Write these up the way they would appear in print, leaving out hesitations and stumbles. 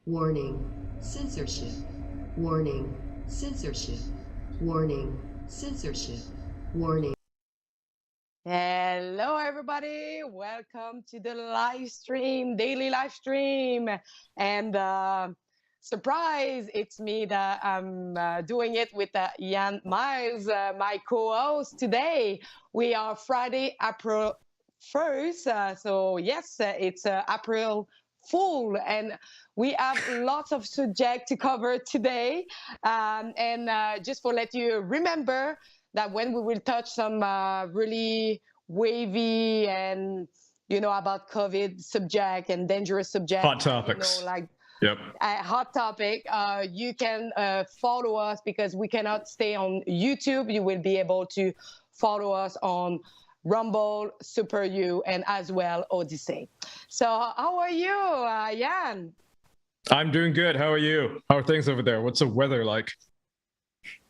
Warning, censorship. Warning, censorship. Warning, censorship. Warning. Hello, everybody. Welcome to the live stream, daily live stream. And surprise, it's me that I'm doing it with Jan Miles, my co host today. We are Friday, April 1st. So, yes, it's April Fool, and we have lots of subject to cover today. And just for let you remember, that when we will touch some really wavy and about COVID subject and dangerous subject, Hot topics. like Yep. a hot topic, you can follow us because we cannot stay on YouTube. You will be able to follow us on Rumble, Super U, and as well Odyssey. So how are you, Jan? I'm doing good. How are you? How are things over there? What's the weather like?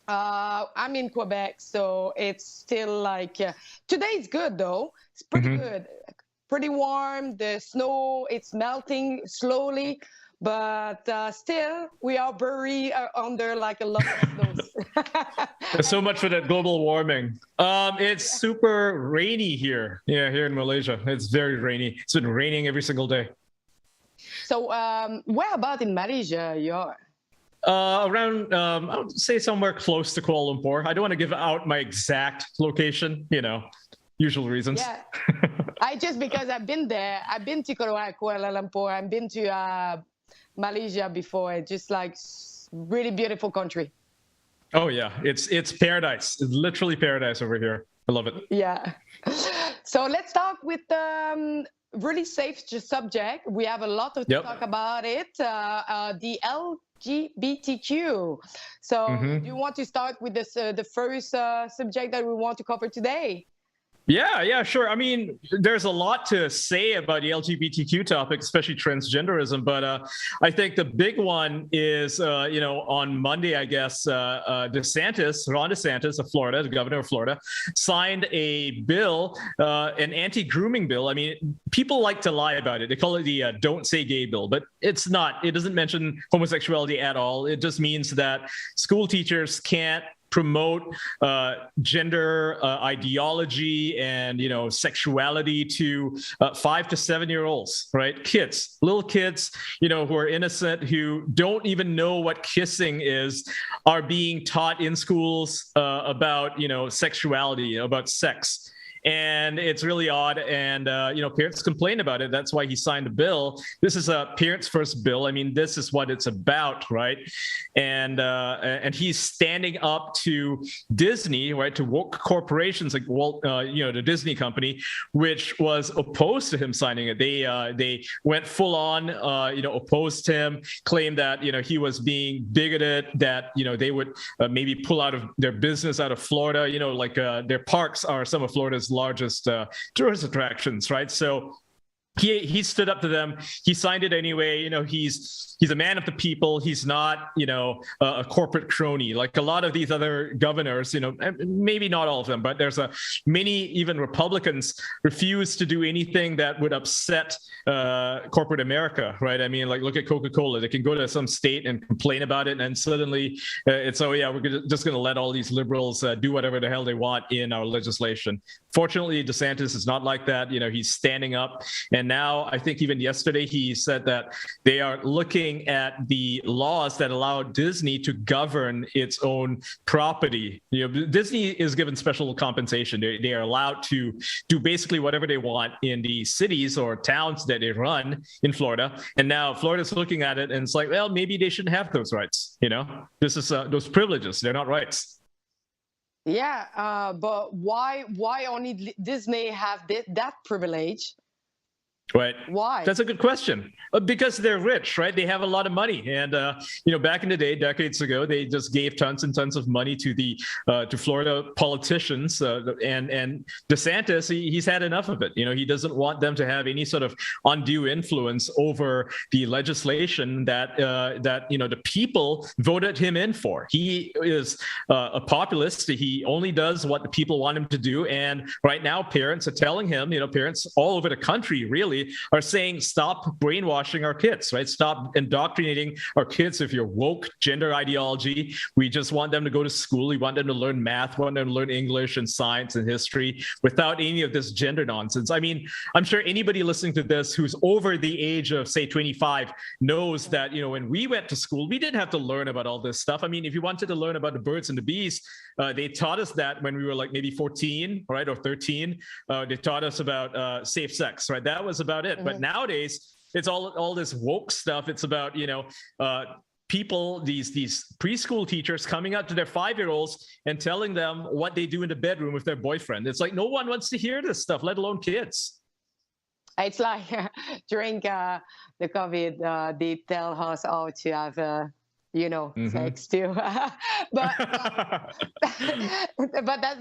I'm in Quebec, so it's still like today's good though. It's pretty good, pretty warm. The snow, it's melting slowly, but still we are buried under like a lot of snow. So much for that global warming. It's super rainy here. Yeah, here in Malaysia, it's very rainy. It's been raining every single day. So where about in Malaysia you are? Around, I would say somewhere close to Kuala Lumpur. I don't want to give out my exact location, usual reasons. Yeah, because I've been there. I've been to Kuala Lumpur. I've been to Malaysia before. It's just like really beautiful country. Oh yeah, it's paradise. It's literally paradise over here. I love it. Yeah. So let's start with really safe subject. We have a lot to talk about it. The LGBTQ. So do you want to start with this, the first subject that we want to cover today? Yeah, sure. I mean, there's a lot to say about the LGBTQ topic, especially transgenderism. But I think the big one is, on Monday, I guess, Ron DeSantis of Florida, the governor of Florida, signed a bill, an anti-grooming bill. I mean, people like to lie about it. They call it the Don't Say Gay bill, but it's not. It doesn't mention homosexuality at all. It just means that school teachers can't promote gender ideology and sexuality to 5 to 7 year olds, right? Kids, little kids, who are innocent, who don't even know what kissing is, are being taught in schools about sexuality, about sex. And it's really odd. And, parents complain about it. That's why he signed a bill. This is a parents first bill. I mean, this is what it's about, right? And he's standing up to Disney, right? To woke corporations like Walt, the Disney company, which was opposed to him signing it. They went full on, opposed him, claimed that, he was being bigoted, that, they would maybe pull out of their business out of Florida, their parks are some of Florida's largest tourist attractions, right? So he stood up to them. He signed it anyway. He's a man of the people. He's not, a corporate crony like a lot of these other governors. Maybe not all of them, but there's many even Republicans refuse to do anything that would upset corporate America, right? I mean, like look at Coca-Cola. They can go to some state and complain about it, and suddenly it's we're just going to let all these liberals do whatever the hell they want in our legislation. Fortunately, DeSantis is not like that. He's standing up. And now I think even yesterday he said that they are looking at the laws that allow Disney to govern its own property. Disney is given special compensation. They are allowed to do basically whatever they want in the cities or towns that they run in Florida. And now Florida's looking at it and it's like, well, maybe they shouldn't have those rights. This is those privileges. They're not rights. Yeah, but why only Disney have that privilege? Right. Why? That's a good question. Because they're rich, right? They have a lot of money, and back in the day, decades ago, they just gave tons and tons of money to the to Florida politicians, and DeSantis, he's had enough of it. He doesn't want them to have any sort of undue influence over the legislation that the people voted him in for. He is a populist. He only does what the people want him to do, and right now, parents are telling him, parents all over the country, really. broadly are saying, stop brainwashing our kids, right? Stop indoctrinating our kids with your woke gender ideology. We just want them to go to school. We want them to learn math, want them to learn English and science and history without any of this gender nonsense. I mean, I'm sure anybody listening to this who's over the age of, say, 25 knows that, when we went to school, we didn't have to learn about all this stuff. I mean, if you wanted to learn about the birds and the bees, they taught us that when we were like maybe 14, right, or 13. They taught us about safe sex, right? That was about it. But nowadays, it's all this woke stuff. It's about, people, these preschool teachers coming up to their 5-year-olds and telling them what they do in the bedroom with their boyfriend. It's like no one wants to hear this stuff, let alone kids. It's like during the COVID, they tell us how to have, sex too. but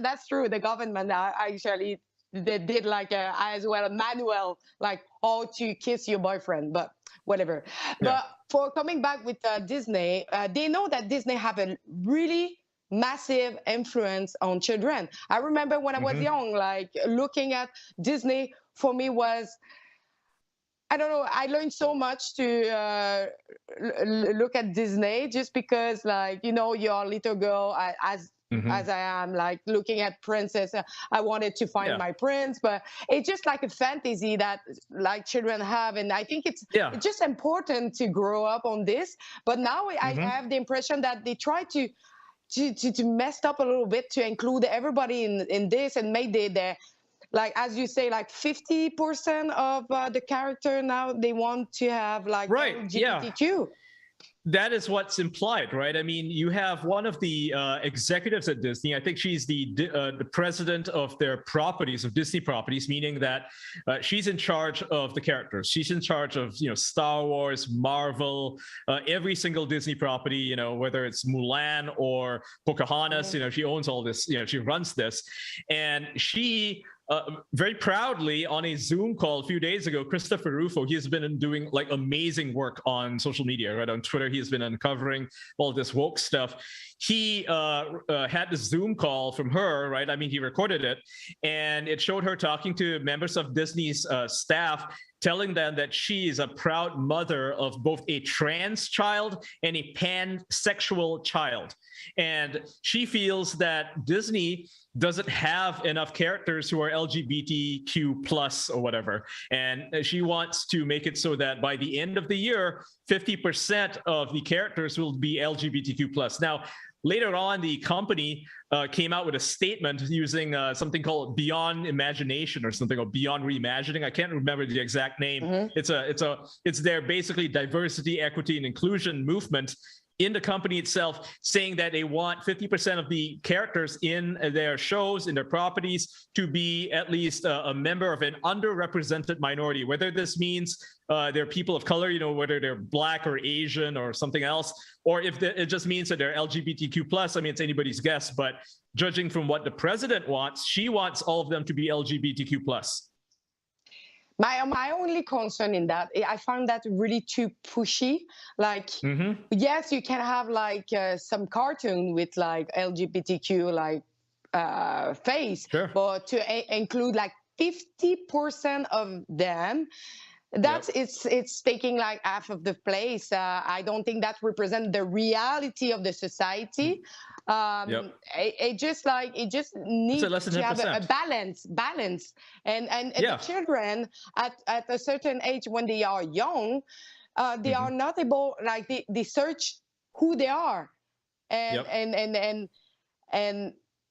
that's true. The government actually they did like as well a manual like how to kiss your boyfriend, but whatever. Yeah. But for coming back with Disney, they know that Disney have a really massive influence on children. I remember when I was young, like looking at Disney for me was, I don't know, I learned so much to look at Disney just because, like, you're a little girl as I am, like looking at princess. I wanted to find my prince, but it's just like a fantasy that like children have. And I think it's just important to grow up on this. But now I have the impression that they try to mess up a little bit to include everybody in this and make the like, as you say, like 50% of the character now they want to have like LGBTQ. That is what's implied, right? I mean, you have one of the executives at Disney. I think she's the president of their properties, of Disney properties, meaning that she's in charge of the characters. She's in charge of, Star Wars, Marvel, every single Disney property, whether it's Mulan or Pocahontas, she owns all this, she runs this. And she very proudly on a Zoom call a few days ago, Christopher Rufo, he has been doing like amazing work on social media, right? On Twitter, he has been uncovering all this woke stuff. He had the Zoom call from her, right? I mean, he recorded it, and it showed her talking to members of Disney's staff, telling them that she is a proud mother of both a trans child and a pansexual child. And she feels that Disney doesn't have enough characters who are LGBTQ plus or whatever. And she wants to make it so that by the end of the year, 50% of the characters will be LGBTQ plus. Now, later on, the company came out with a statement using something called Beyond Imagination or something, or Beyond Reimagining. I can't remember the exact name. It's their basically diversity, equity, and inclusion movement in the company itself, saying that they want 50% of the characters in their shows, in their properties, to be at least a member of an underrepresented minority, whether this means they're people of color, whether they're Black or Asian or something else, or if it just means that they're LGBTQ plus. I mean, it's anybody's guess, but judging from what the president wants, she wants all of them to be LGBTQ plus. My only concern in that, I found that really too pushy. Like, yes, you can have like some cartoon with like LGBTQ like face, but to include like 50% of them, that's it's taking like half of the place. I don't think that represents the reality of the society. It just needs to have a balance and the children at a certain age, when they are young, they are not able, like they search who they are, and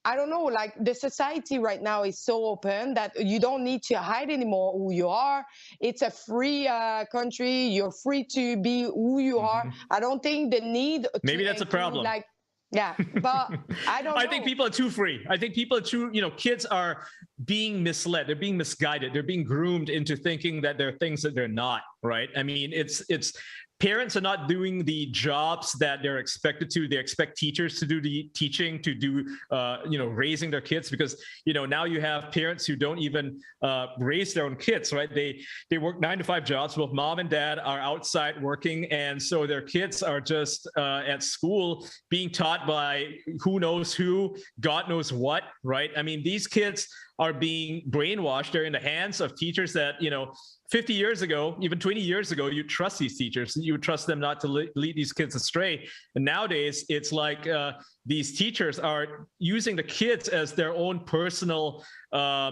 I don't know, like the society right now is so open that you don't need to hide anymore who you are. It's a free country. You're free to be who you are. I don't think the need maybe that's a problem. Like, yeah, but I don't know. I think people are too free. I think people are too, kids are being misled. They're being misguided. They're being groomed into thinking that they're things that they're not, right? I mean, it's parents are not doing the jobs that they're expected to. They expect teachers to do the teaching, to do, raising their kids, because, now you have parents who don't even raise their own kids, right? They work 9-to-5 jobs. Both mom and dad are outside working. And so their kids are just at school being taught by who knows who, God knows what, right? I mean, these kids are being brainwashed. They're in the hands of teachers that, 50 years ago, even 20 years ago, you trust these teachers. You would trust them not to lead these kids astray. And nowadays, it's like these teachers are using the kids as their own personal, like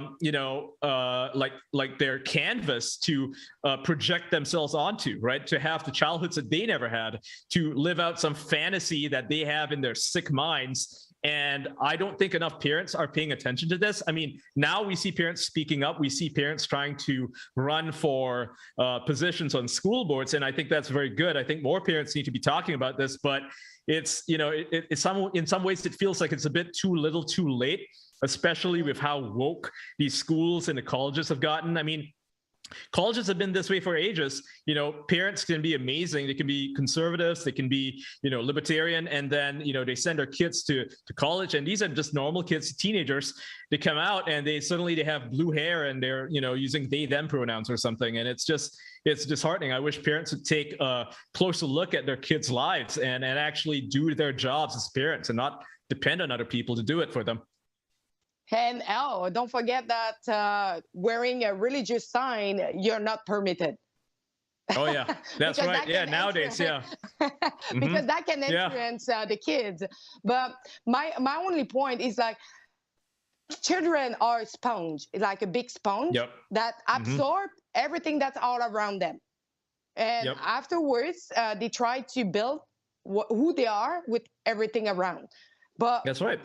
their canvas to project themselves onto, right? To have the childhoods that they never had, to live out some fantasy that they have in their sick minds. And I don't think enough parents are paying attention to this. I mean, now we see parents speaking up. We see parents trying to run for positions on school boards. And I think that's very good. I think more parents need to be talking about this, but it's, in some ways it feels like it's a bit too little too late, especially with how woke these schools and the colleges have gotten. I mean, colleges have been this way for ages. Parents can be amazing. They can be conservatives. They can be, libertarian. And then, they send their kids to college. And these are just normal kids, teenagers. They come out and they have blue hair and they're, using they, them pronouns or something. And it's disheartening. I wish parents would take a closer look at their kids' lives and actually do their jobs as parents and not depend on other people to do it for them. And don't forget that wearing a religious sign, you're not permitted. Oh yeah, that's right. Yeah, nowadays, yeah. Because that can influence the kids. But my only point is like children are a sponge, like a big sponge that absorb everything that's all around them. And afterwards, they try to build who they are with everything around. But that's right.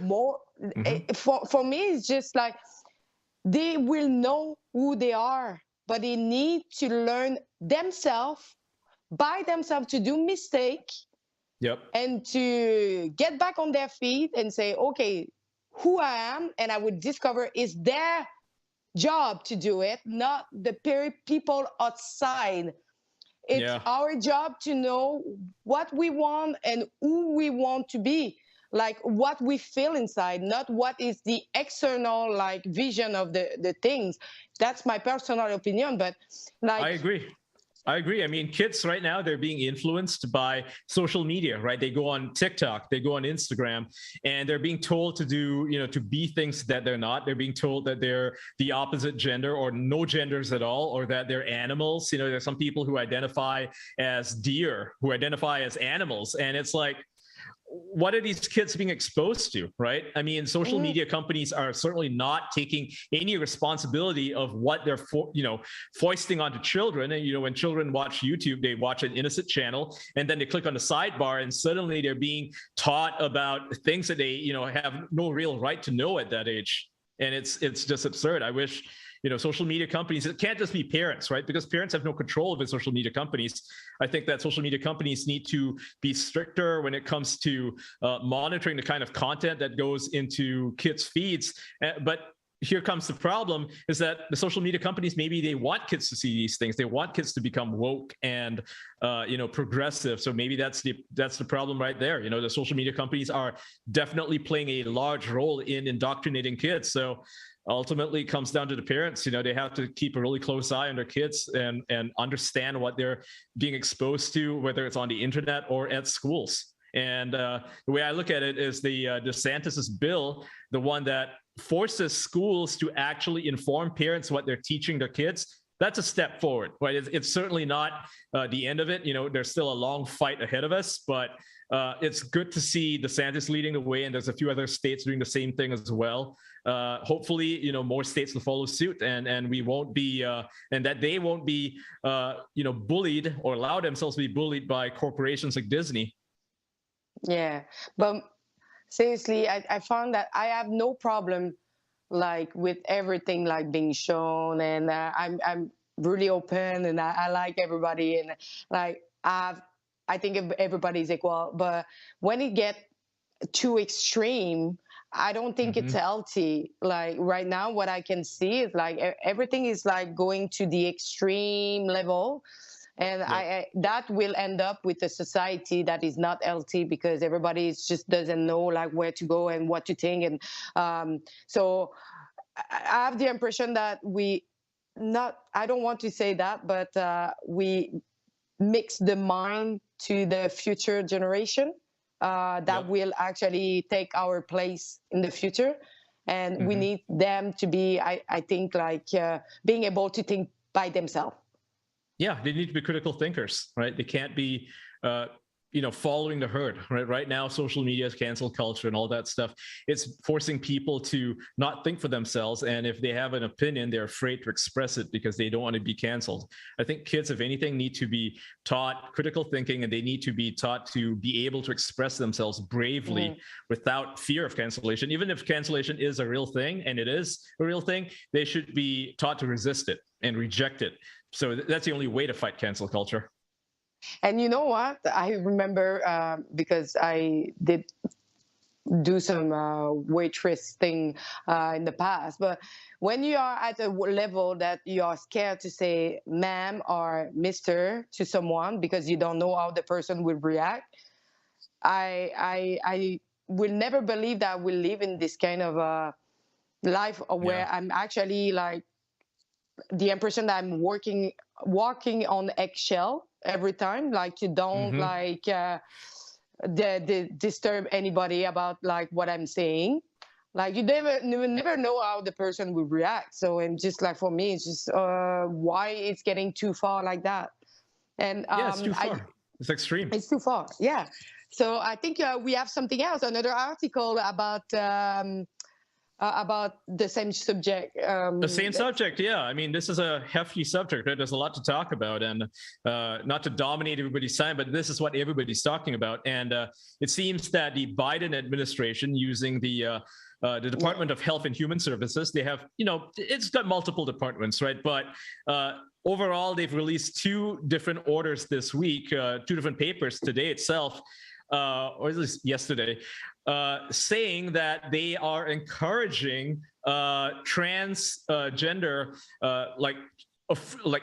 For me, it's just like they will know who they are, but they need to learn themselves, by themselves, to do mistake, and to get back on their feet and say, okay, who I am, and I would discover is their job to do it, not the people outside. It's our job to know what we want and who we want to be. Like what we feel inside, not what is the external like vision of the things. That's my personal opinion, but like I agree. I mean, kids right now, they're being influenced by social media, right? They go on TikTok, they go on Instagram, and they're being told to do, to be things that they're not. They're being told that they're the opposite gender or no genders at all, or that they're animals. There's some people who identify as deer, who identify as animals. And it's like, what are these kids being exposed to, right? I mean, social media companies are certainly not taking any responsibility of what they're, foisting onto children. And, when children watch YouTube, they watch an innocent channel and then they click on the sidebar and suddenly they're being taught about things that they, have no real right to know at that age. And it's just absurd. I wish, social media companies, it can't just be parents, right? Because parents have no control over social media companies. I think that social media companies need to be stricter when it comes to monitoring the kind of content that goes into kids' feeds. But here comes the problem, is that the social media companies, maybe they want kids to see these things. They want kids to become woke and, progressive. So maybe that's the problem right there. The social media companies are definitely playing a large role in indoctrinating kids. So ultimately it comes down to the parents. They have to keep a really close eye on their kids and understand what they're being exposed to, whether it's on the internet or at schools. And the way I look at it is the DeSantis's bill, the one that forces schools to actually inform parents what they're teaching their kids. That's a step forward, right? It's certainly not the end of it. There's still a long fight ahead of us, but it's good to see DeSantis leading the way, and there's a few other states doing the same thing as well. Hopefully, more states will follow suit, and we won't be, and that they won't be, bullied or allow themselves to be bullied by corporations like Disney. Yeah, but seriously, I found that I have no problem like with everything like being shown, and I'm really open, and I like everybody, and like I think everybody's equal. But when it get too extreme, I don't think it's healthy. Like right now, what I can see is like everything is like going to the extreme level. And that will end up with a society that is not healthy, because everybody just doesn't know like where to go and what to think. And so I have the impression that I don't want to say that, but we mix the mind to the future generation that will actually take our place in the future. and we need them to be, I think, like being able to think by themselves. Yeah, they need to be critical thinkers, right? They can't be following the herd. Right now, social media is cancel culture and all that stuff. It's forcing people to not think for themselves, and if they have an opinion, they're afraid to express it because they don't want to be canceled. I think kids, if anything, need to be taught critical thinking, and they need to be taught to be able to express themselves bravely without fear of cancellation. Even if cancellation is a real thing, and it is a real thing, they should be taught to resist it and reject it. So that's the only way to fight cancel culture. And you know what? I remember because I did do some waitress thing in the past. But when you are at a level that you are scared to say ma'am or mister to someone because you don't know how the person will react, I will never believe that I will live in this kind of life where I'm actually like the impression that I'm walking on eggshell every time, like you don't like disturb anybody about like what I'm saying. Like you never know how the person will react. So I'm just like, for me, it's just why it's getting too far like that. And it's too far. It's extreme. It's too far. Yeah. So I think we have something else, another article about the same subject. The same subject, yeah. I mean, this is a hefty subject, right? There's a lot to talk about, and not to dominate everybody's time, but this is what everybody's talking about. And it seems that the Biden administration, using the Department of Health and Human Services, they have, it's got multiple departments, right? But overall, they've released 2 different orders this week, 2 different papers today itself, or at least yesterday, saying that they are encouraging transgender, like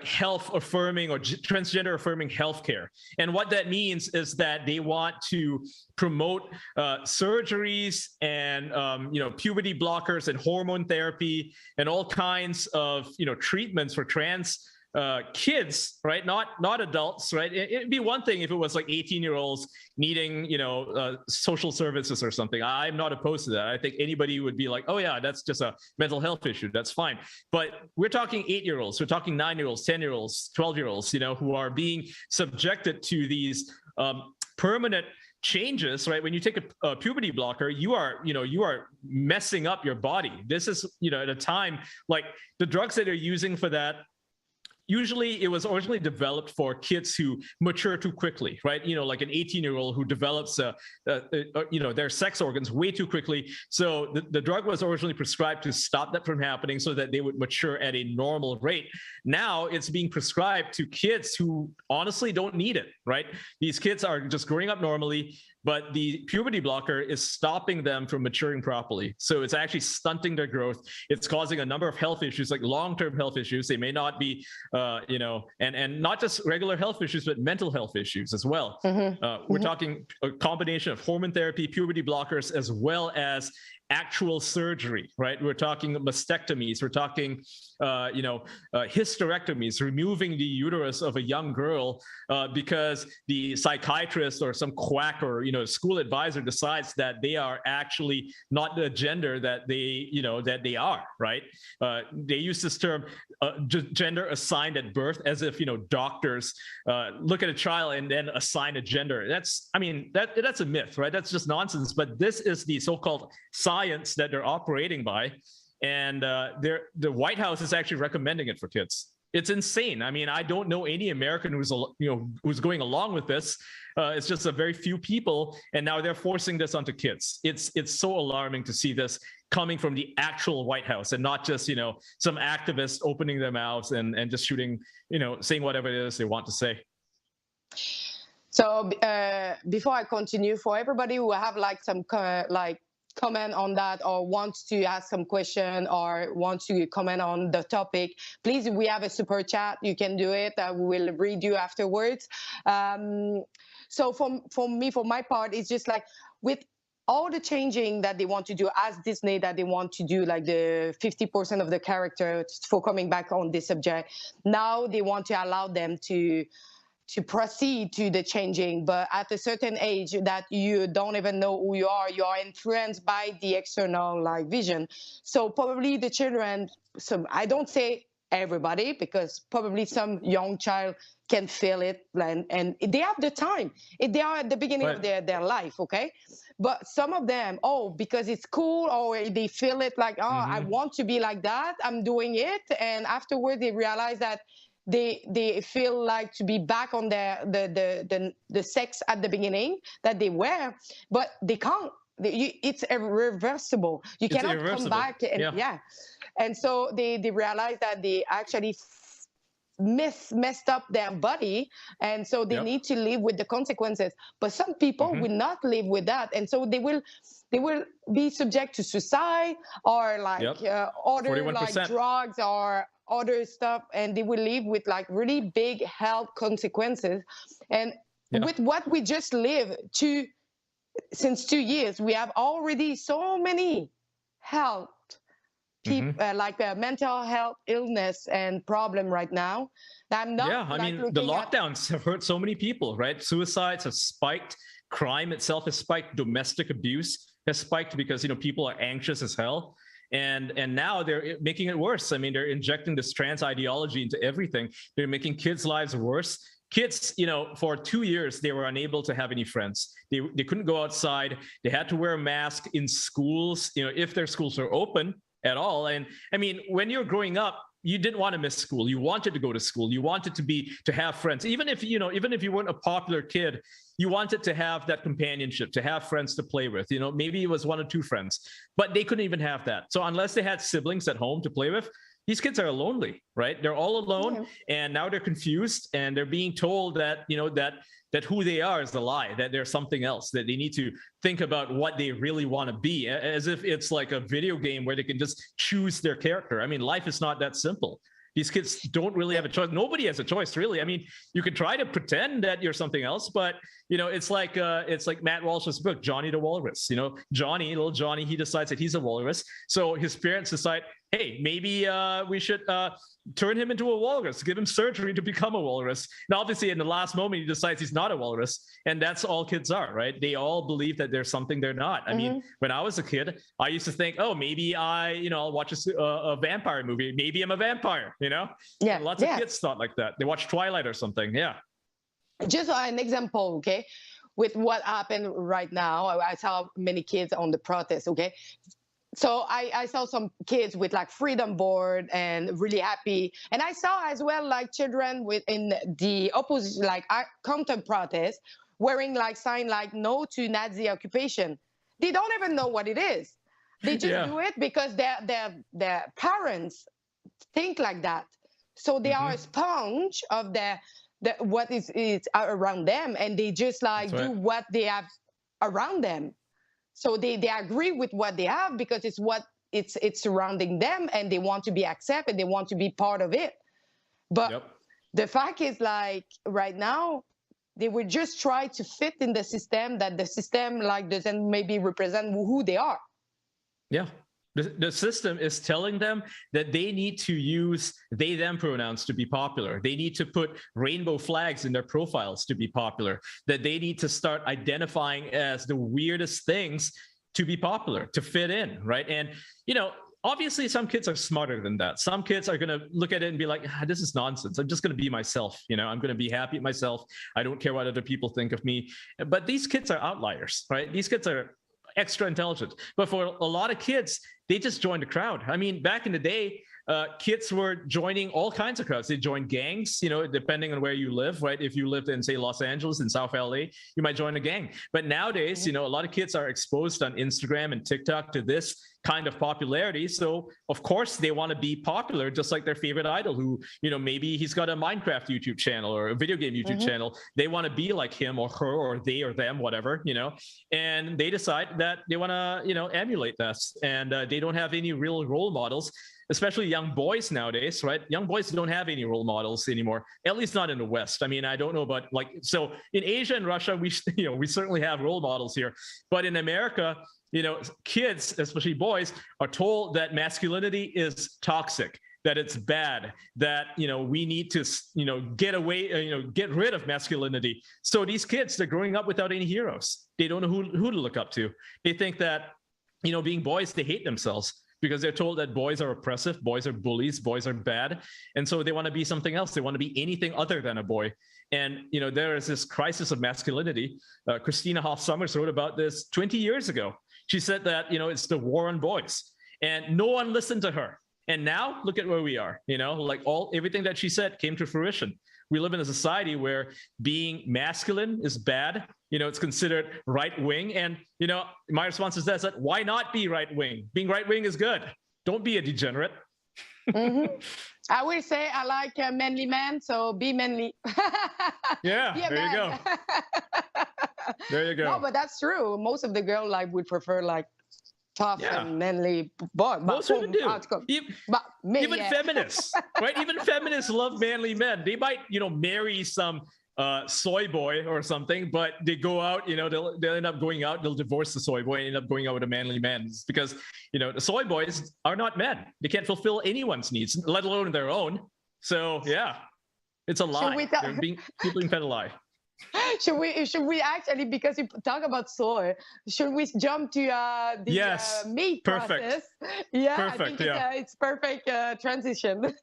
health affirming or transgender affirming healthcare. And what that means is that they want to promote surgeries and puberty blockers and hormone therapy and all kinds of treatments for trans kids, right? Not adults, right? It'd be one thing if it was like 18-year-olds needing, social services or something. I'm not opposed to that. I think anybody would be like, oh yeah, that's just a mental health issue. That's fine. But we're talking 8-year-olds, we're talking 9-year-olds, 10-year-olds, 12-year-olds, who are being subjected to these permanent changes, right? When you take a puberty blocker, you are messing up your body. This is, at a time like the drugs that they're using for that. Usually it was originally developed for kids who mature too quickly, right? Like an 18-year-old who develops, their sex organs way too quickly. So the drug was originally prescribed to stop that from happening so that they would mature at a normal rate. Now it's being prescribed to kids who honestly don't need it, right? These kids are just growing up normally, but the puberty blocker is stopping them from maturing properly. So it's actually stunting their growth. It's causing a number of health issues, like long-term health issues. They may not be, and not just regular health issues, but mental health issues as well. We're talking a combination of hormone therapy, puberty blockers, as well as actual surgery, right? We're talking mastectomies. We're talking, hysterectomies, removing the uterus of a young girl because the psychiatrist or some quack or school advisor decides that they are actually not the gender that they are, right? They use this term gender assigned at birth, as if doctors look at a child and then assign a gender. That's a myth, right? That's just nonsense. But this is the so-called science that they're operating by, and the White House is actually recommending it for kids. It's insane. I mean, I don't know any American who's going along with this. It's just a very few people, and now they're forcing this onto kids. It's so alarming to see this coming from the actual White House, and not just some activists opening their mouths and just shooting, saying whatever it is they want to say. So before I continue, for everybody who have some comment on that, or wants to ask some question, or wants to comment on the topic, please, we have a super chat. You can do it. We will read you afterwards. So for me, for my part, it's just like with all the changing that they want to do as Disney, that they want to do, like the 50% of the characters, for coming back on this subject. Now they want to allow them to to proceed to the changing, but at a certain age that you don't even know who you are influenced by the external like vision. So probably the children, so I don't say everybody, because probably some young child can feel it, and they have the time. They are at the beginning of their life, okay? But some of them, because it's cool, or they feel it like, I want to be like that, I'm doing it, and afterward they realize that they feel like to be back on the sex at the beginning that they were, but they can't. It's irreversible. You cannot come back. And, and so they realize that they actually messed up their body, and so they need to live with the consequences. But some people will not live with that, and so they will be subject to suicide, or like other 41%. Like drugs or other stuff, and they will live with like really big health consequences. And with what we just lived since 2 years, we have already so many health like mental health illness and problem right now. I'm not. I mean, the lockdowns have hurt so many people, right? Suicides have spiked, crime itself has spiked, domestic abuse has spiked because people are anxious as hell. And now they're making it worse. I mean, they're injecting this trans ideology into everything. They're making kids' lives worse. Kids, for 2 years, they were unable to have any friends. They couldn't go outside. They had to wear a mask in schools, if their schools are open at all. And I mean, when you're growing up, you didn't want to miss school. You wanted to go to school. You wanted to have friends. Even if you weren't a popular kid, you wanted to have that companionship, to have friends to play with. Maybe it was 1 or 2 friends, but they couldn't even have that. So unless they had siblings at home to play with, these kids are lonely, right? They're all alone, and now they're confused, and they're being told that that who they are is a lie, that they're something else, that they need to think about what they really want to be, as if it's like a video game where they can just choose their character. I mean, life is not that simple. These kids don't really have a choice. Nobody has a choice, really. I mean, you can try to pretend that you're something else, but it's like Matt Walsh's book, Johnny the Walrus. Little Johnny, he decides that he's a walrus. So his parents decide, hey, maybe we should turn him into a walrus, give him surgery to become a walrus. And obviously, in the last moment, he decides he's not a walrus, and that's all kids are, right? They all believe that there's something they're not. I mean, when I was a kid, I used to think, maybe I'll watch a vampire movie. Maybe I'm a vampire. Yeah. Lots of kids thought like that. They watch Twilight or something. Yeah. Just an example, okay, with what happened right now. I saw many kids on the protest, okay? So I saw some kids with like freedom board and really happy. And I saw as well like children in the opposition, like counter protest, wearing like sign like no to Nazi occupation. They don't even know what it is. They just do it because their parents think like that. So they are a sponge of what is around them, and they just like do what they have around them. So they agree with what they have because it's surrounding them, and they want to be accepted. They want to be part of it. But the fact is, like right now, they will just try to fit in the system that the system like doesn't maybe represent who they are. Yeah. The system is telling them that they need to use they, them pronouns to be popular. They need to put rainbow flags in their profiles to be popular, that they need to start identifying as the weirdest things to be popular, to fit in, right? And, obviously some kids are smarter than that. Some kids are going to look at it and be like, this is nonsense. I'm just going to be myself. I'm going to be happy with myself. I don't care what other people think of me. But these kids are outliers, right? These kids are extra intelligent. But for a lot of kids, they just joined the crowd. I mean, back in the day, kids were joining all kinds of crowds. They joined gangs, depending on where you live, right? If you lived in, say, Los Angeles, in South LA, you might join a gang. But nowadays, a lot of kids are exposed on Instagram and TikTok to this kind of popularity. So, of course, they want to be popular, just like their favorite idol who, maybe he's got a Minecraft YouTube channel or a video game YouTube channel. They want to be like him or her or they or them, whatever, and they decide that they want to, emulate this. And they don't have any real role models, especially young boys nowadays, right? Young boys don't have any role models anymore, at least not in the West. I mean, I don't know about so in Asia and Russia, we certainly have role models here, but in America, kids, especially boys, are told that masculinity is toxic, that it's bad, that, we need to, get away, get rid of masculinity. So these kids, they're growing up without any heroes. They don't know who to look up to. They think that, being boys, they hate themselves because they're told that boys are oppressive, boys are bullies, boys are bad. And so they want to be something else. They want to be anything other than a boy. And, there is this crisis of masculinity. Christina Hoff Sommers wrote about this 20 years ago. She said that, it's the war on boys, and no one listened to her. And now look at where we are, everything that she said came to fruition. We live in a society where being masculine is bad. It's considered right wing. And, my response is that why not be right wing? Being right wing is good. Don't be a degenerate. Mm-hmm. I will say I like a manly man, so be manly. Yeah, there you go. There you go. No, but that's true. Most of the girls would prefer tough and manly boy. Most women do. Even feminists, right? Even feminists love manly men. They might, marry some soy boy or something, but they go out, they'll end up going out, they'll divorce the soy boy and end up going out with a manly man. It's because, the soy boys are not men. They can't fulfill anyone's needs, let alone their own. So yeah, it's a lie. They're being fed a lie. Should we actually, because you talk about soy, should we jump to the meat process? Yeah, perfect. I think it's perfect transition.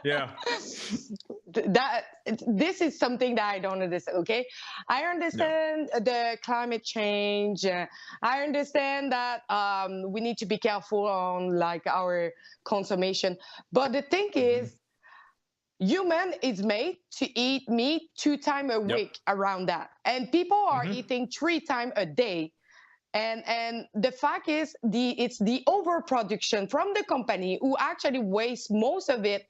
Yeah. This is something that I don't understand. Okay, I understand the climate change. I understand that we need to be careful on our consumption. But the thing is, human is made to eat meat 2 times a week, around that, and people are eating 3 times a day. And the fact is, it's the overproduction from the company who actually waste most of it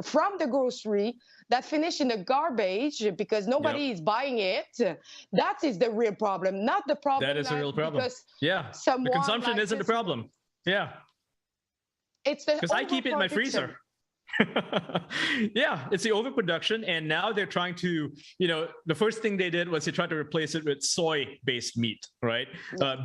from the grocery that finish in the garbage because nobody is buying it. That is the real problem, not the problem. That is a real problem. The consumption isn't the problem. Yeah, it's the because I keep it in my freezer. Yeah, it's the overproduction, and now they're trying to, the first thing they did was they tried to replace it with soy-based meat, right?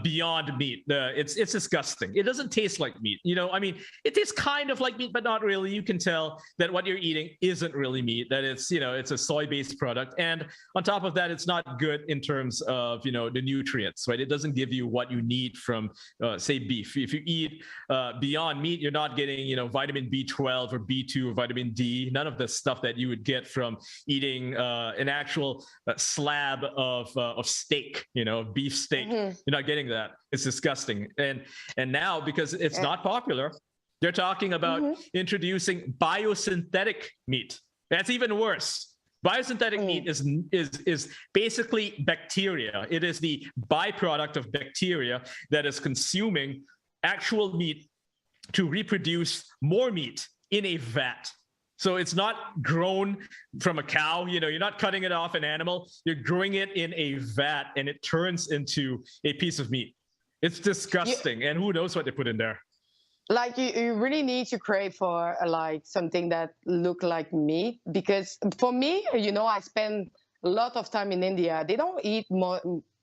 Beyond meat. It's disgusting. It doesn't taste like meat. It tastes kind of like meat, but not really. You can tell that what you're eating isn't really meat. That it's a soy-based product, and on top of that, it's not good in terms of the nutrients, right? It doesn't give you what you need from say beef. If you eat Beyond Meat, you're not getting vitamin B12 or B2 or vitamin D, none of the stuff that you would get from eating an actual slab of steak, beef steak. You're not getting that. It's disgusting. And now, because it's not popular, they're talking about introducing biosynthetic meat. That's even worse. Biosynthetic meat is basically bacteria. It is the byproduct of bacteria that is consuming actual meat to reproduce more meat in a vat. So it's not grown from a cow. You're not cutting it off an animal. You're growing it in a vat, and it turns into a piece of meat. It's disgusting, and who knows what they put in there. You really need to crave for something that look like meat, because for me, I spend a lot of time in India. They don't eat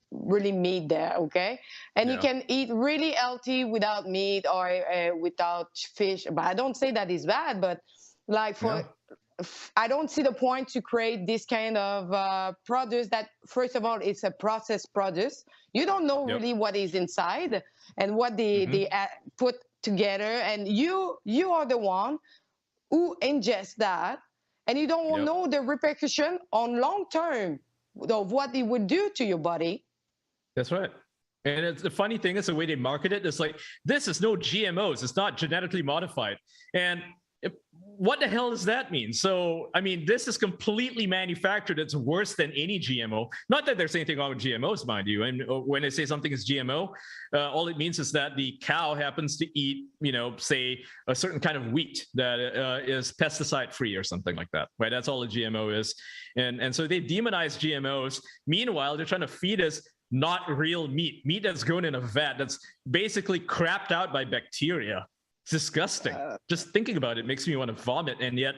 really meat there, okay? And you can eat really healthy without meat or without fish. But I don't say that is bad, but I don't see the point to create this kind of produce that, first of all, it's a processed produce. You don't know really what is inside and what they put together, and you are the one who ingests that, and you don't know the repercussion on long term of what it would do to your body. That's right. And it's the funny thing is the way they market it. It's like, this is no GMOs. It's not genetically modified. And what the hell does that mean? So, this is completely manufactured. It's worse than any GMO. Not that there's anything wrong with GMOs, mind you. And when I say something is GMO, all it means is that the cow happens to eat, say a certain kind of wheat that is pesticide free or something like that, right? That's all a GMO is. And so they demonize GMOs. Meanwhile, they're trying to feed us not real meat that's grown in a vat, that's basically crapped out by bacteria. It's disgusting. Just thinking about it makes me want to vomit. And yet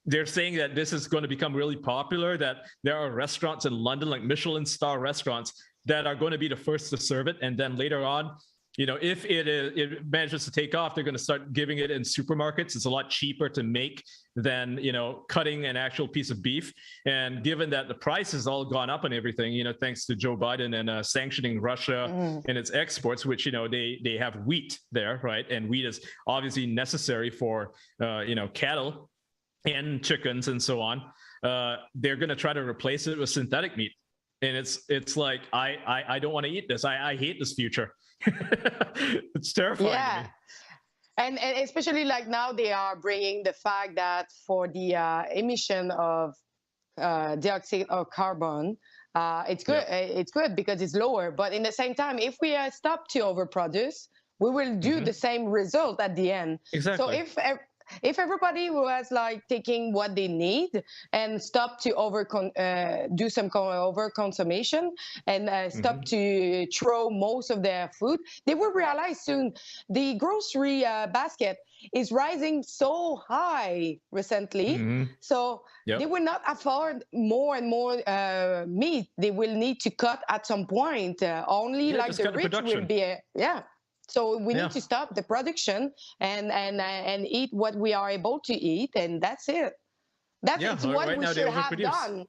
they're saying that this is going to become really popular, that there are restaurants in London, like Michelin star restaurants, that are going to be the first to serve it. And then later on, if it manages to take off, they're going to start giving it in supermarkets. It's a lot cheaper to make than, cutting an actual piece of beef. And given that the price has all gone up and everything, thanks to Joe Biden and sanctioning Russia and its exports, which, they have wheat there, right? And wheat is obviously necessary for, cattle and chickens and so on. They're going to try to replace it with synthetic meat. And it's like, I don't want to eat this. I hate this future. It's terrifying. Yeah. And especially like now they are bringing the fact that for the emission of dioxide of carbon, it's good. It's good because it's lower. But in the same time, if we stop to overproduce, we will do the same result at the end. Exactly. So if everybody was like taking what they need and stop to do some overconsumption and stop to throw most of their food, they will realize soon the grocery basket is rising so high recently. So they will not afford more and more meat. They will need to cut at some point. Only like the rich will be, So we need to stop the production and eat what we are able to eat, and that's it. That's what we should have done.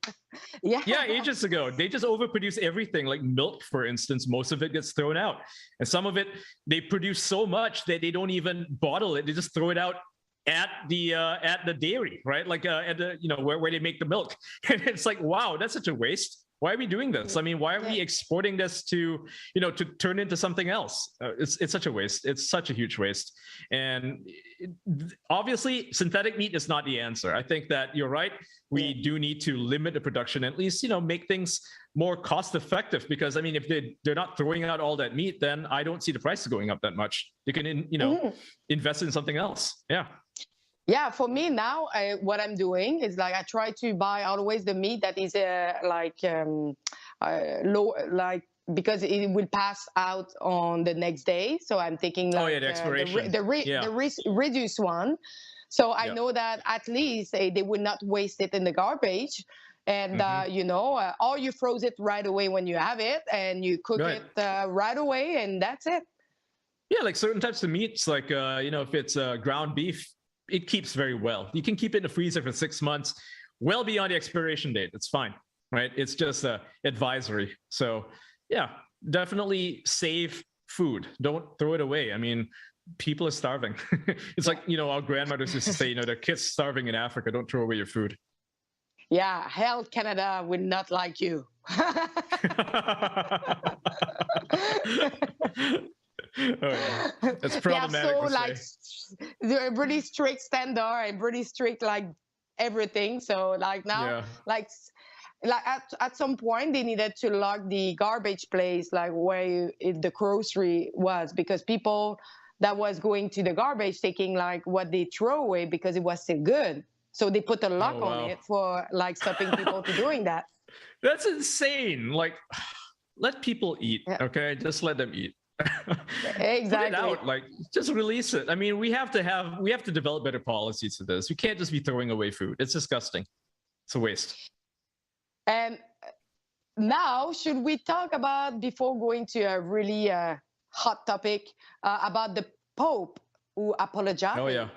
Ages ago, they just overproduce everything. Like milk, for instance, most of it gets thrown out, and some of it they produce so much that they don't even bottle it. They just throw it out at the dairy, right? Like at the where they make the milk, and it's like, wow, that's such a waste. Why are we doing this? I mean, why are we exporting this to turn into something else? It's such a waste. It's such a huge waste. And obviously, synthetic meat is not the answer. I think that you're right. We do need to limit the production, at least, make things more cost effective. Because I mean, if they're not throwing out all that meat, then I don't see the price going up that much. You can, invest in something else. Yeah. Yeah, for me now, what I'm doing is like I try to buy always the meat that is low, like because it will pass out on the next day. So I'm taking like the expiration, the reduced one. So I know that at least they will not waste it in the garbage. And or you froze it right away when you have it, and you cook it right away, and that's it. Yeah, like certain types of meats, like if it's ground beef, it keeps very well. You can keep it in the freezer for 6 months, well beyond the expiration date. It's fine, right? It's just advisory. So yeah, definitely save food. Don't throw it away. I mean, people are starving. It's like, our grandmothers used to say, their kids starving in Africa. Don't throw away your food. Yeah, Health Canada will not like you. That's problematic. So like they're pretty strict standard and pretty strict like everything. So like now, like at some point they needed to lock the garbage place, like where the grocery was, because people that was going to the garbage taking like what they throw away because it was still good. So they put a lock on it for like stopping people to doing that. That's insane. Like, let people eat. Okay, just let them eat. Exactly. Put it out, like just release it. I mean, we have to develop better policies for this. We can't just be throwing away food. It's disgusting. It's a waste. And now, should we talk about, before going to a really hot topic, about the Pope who apologized? Oh yeah.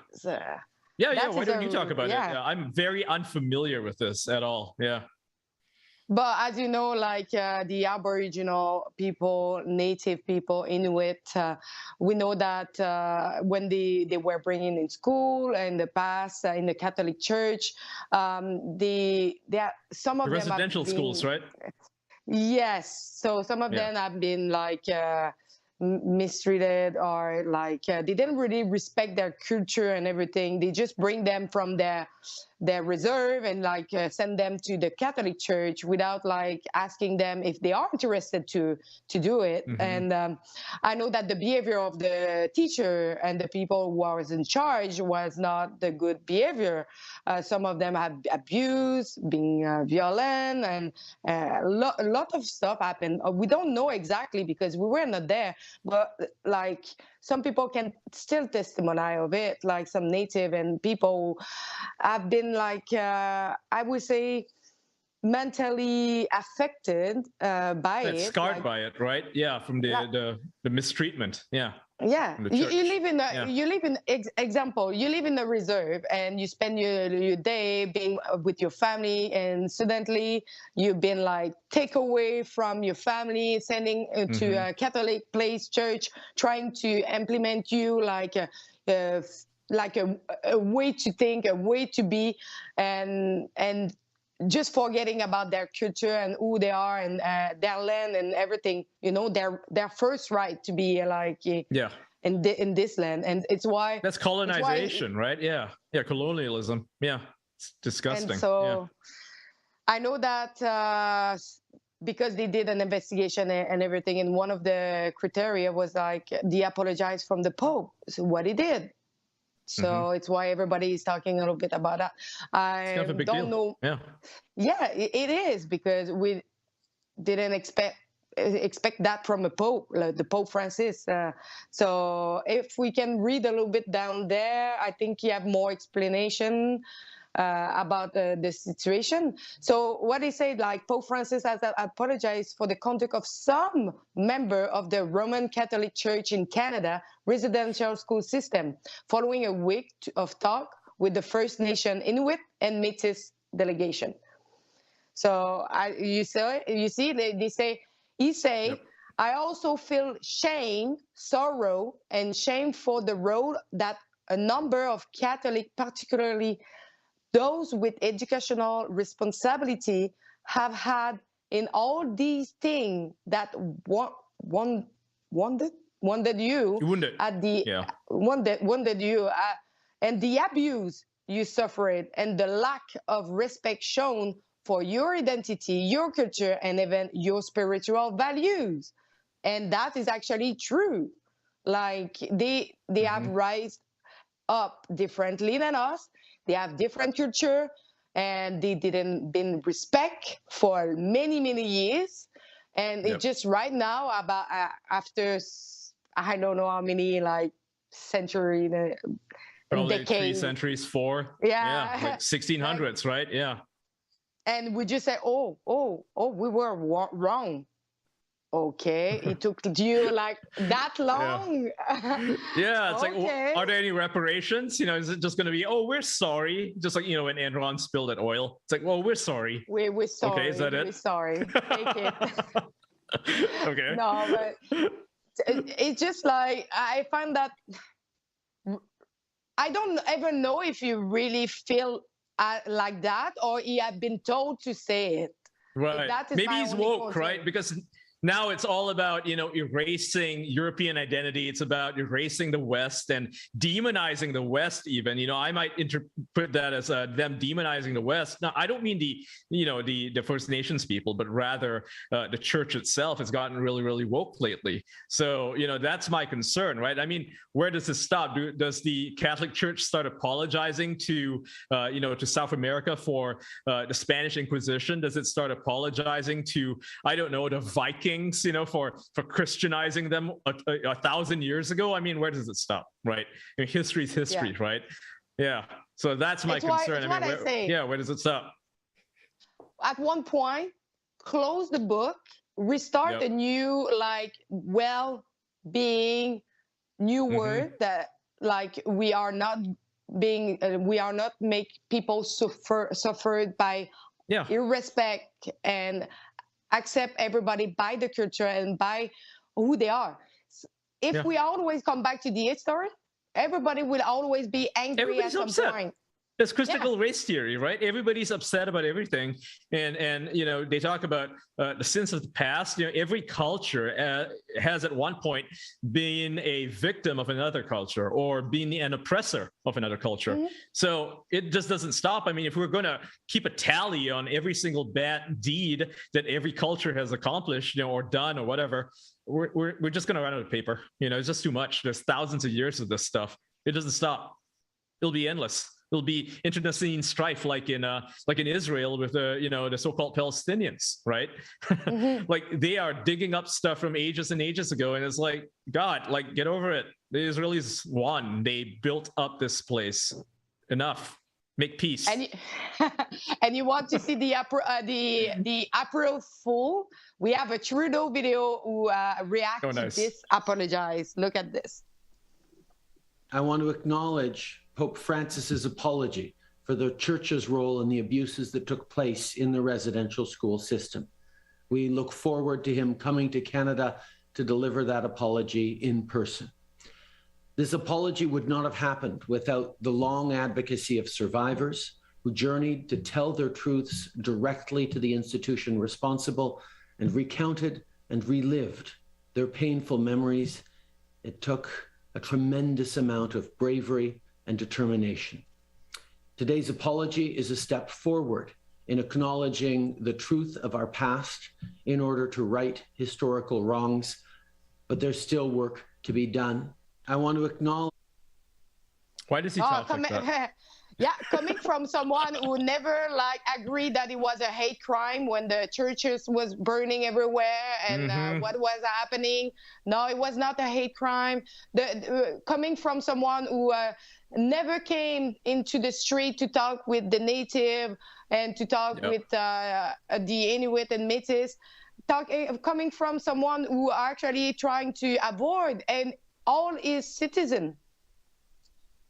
Why don't you talk about it? I'm very unfamiliar with this at all. Yeah. But as you know, like the Aboriginal people, Native people, Inuit, we know that when they were bringing in school in the past, in the Catholic Church, some of them residential schools, right? Yes. So some of them have been like mistreated, or like they didn't really respect their culture and everything. They just bring them from their reserve and like send them to the Catholic Church without like asking them if they are interested to do it. And I know that the behavior of the teacher and the people who was in charge was not the good behavior. Some of them have abused, being violent, and a lot of stuff happened. We don't know exactly because we were not there, but like some people can still testimony of it, like some Native and people have been like, I would say, mentally affected by That's it, scarred like, by it, right? Yeah, from the mistreatment. Yeah. yeah, From the you church. live in a Yeah. you live in example, you live in a reserve and you spend your day being with your family, and suddenly you've been like take away from your family, sending to a Catholic place church, trying to implement you like a way to think, a way to be, and just forgetting about their culture and who they are, and their land and everything, you know, their first right to be like Yeah. in this land. And it's why That's colonization, right? Yeah. Yeah. Colonialism. Yeah. It's disgusting. and so Yeah. I know that because they did an investigation and everything, and one of the criteria was like they apologized from the Pope, so what he did. So it's why everybody is talking a little bit about that. I It's kind of a big don't deal. know. Yeah. Yeah, it is, because we didn't expect that from a Pope, like the Pope Francis. So if we can read a little bit down there, I think you have more explanation about the situation. So what he said, like Pope Francis has apologized for the conduct of some member of the Roman Catholic Church in Canada residential school system, following a week of talk with the First Nation Inuit and Métis delegation. So you see, they say, he say, Yep. I also feel shame, sorrow, and shame for the role that a number of Catholic, particularly those with educational responsibility, have had in all these things that wounded you Wounded. at the Yeah. wounded you, and the abuse you suffered, and the lack of respect shown for your identity, your culture, and even your spiritual values. And that is actually true. Like they have rise up differently than us. They have different culture, and they didn't been respect for many years. And Yep. it's just right now, about after I don't know how many like century, Probably decade. 3 centuries, 4. Yeah. Yeah. Like 1600s, right? Yeah. And we just say, oh, we were wrong. Okay, it took you like that long. Yeah, it's like, Okay. are there any reparations? You know, is it just going to be, oh, we're sorry? Just like, you know, when Enron spilled that oil. It's like, well, we're sorry. We're sorry. Okay, is that it? We're sorry. Take it. Okay. No, but it's just like, I find that I don't ever know if you really feel like that, or you have been told to say it. Right. That is Maybe my he's only woke, concern. right? Because now it's all about, you know, erasing European identity. It's about erasing the West and demonizing the West even. You know, I might interpret that as them demonizing the West. Now, I don't mean the First Nations people, but rather the church itself has gotten really woke lately. So, you know, that's my concern, right? I mean, where does this stop? Does the Catholic Church start apologizing to South America for the Spanish Inquisition? Does it start apologizing to, I don't know, the Vikings, you know, for Christianizing them 1,000 years ago? I mean, where does it stop, right? I mean, history's history, Yeah. right? Yeah. So that's my concern. Where does it stop? At one point, close the book, restart a new, like, well-being, new word that, like, we are not make people suffered by irrespect, and accept everybody by the culture and by who they are. If we always come back to the history, everybody will always be angry. Everybody's at some upset. point. It's critical race theory, right? Everybody's upset about everything, and you know, they talk about the sins of the past. You know, every culture has at one point been a victim of another culture or being an oppressor of another culture. So it just doesn't stop. I mean, if we're going to keep a tally on every single bad deed that every culture has accomplished, you know, or done or whatever, we're just going to run out of paper. You know, it's just too much. There's thousands of years of this stuff. It doesn't stop. It'll be endless. It'll be internecine strife, like in Israel with the so-called Palestinians, right? Like they are digging up stuff from ages and ages ago, and it's like, God, like, get over it. The Israelis won. They built up this place. Enough. Make peace. And and you want to see the April Fool? We have a Trudeau video who reacts to this apologize. Look at this. I want to acknowledge Pope Francis's apology for the Church's role in the abuses that took place in the residential school system. We look forward to him coming to Canada to deliver that apology in person. This apology would not have happened without the long advocacy of survivors who journeyed to tell their truths directly to the institution responsible and recounted and relived their painful memories. It took a tremendous amount of bravery and determination. Today's apology is a step forward in acknowledging the truth of our past in order to right historical wrongs, but there's still work to be done. I want to acknowledge. Why does he talk like that? Yeah, coming from someone who never agreed that it was a hate crime when the churches was burning everywhere and what was happening. No, it was not a hate crime. Coming from someone who never came into the street to talk with the native and to talk with the Inuit and Métis, coming from someone who actually trying to avoid and all his citizen.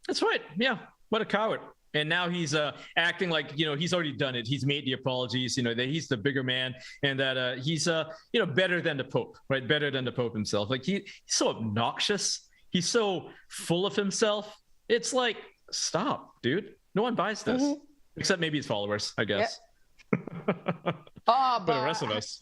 That's right. Yeah. What a coward. And now he's acting like, he's already done it. He's made the apologies, that he's the bigger man and that he's, better than the Pope, right? Better than the Pope himself. Like he's so obnoxious. He's so full of himself. It's like, stop, dude. No one buys this, except maybe his followers, I guess. But the rest of us.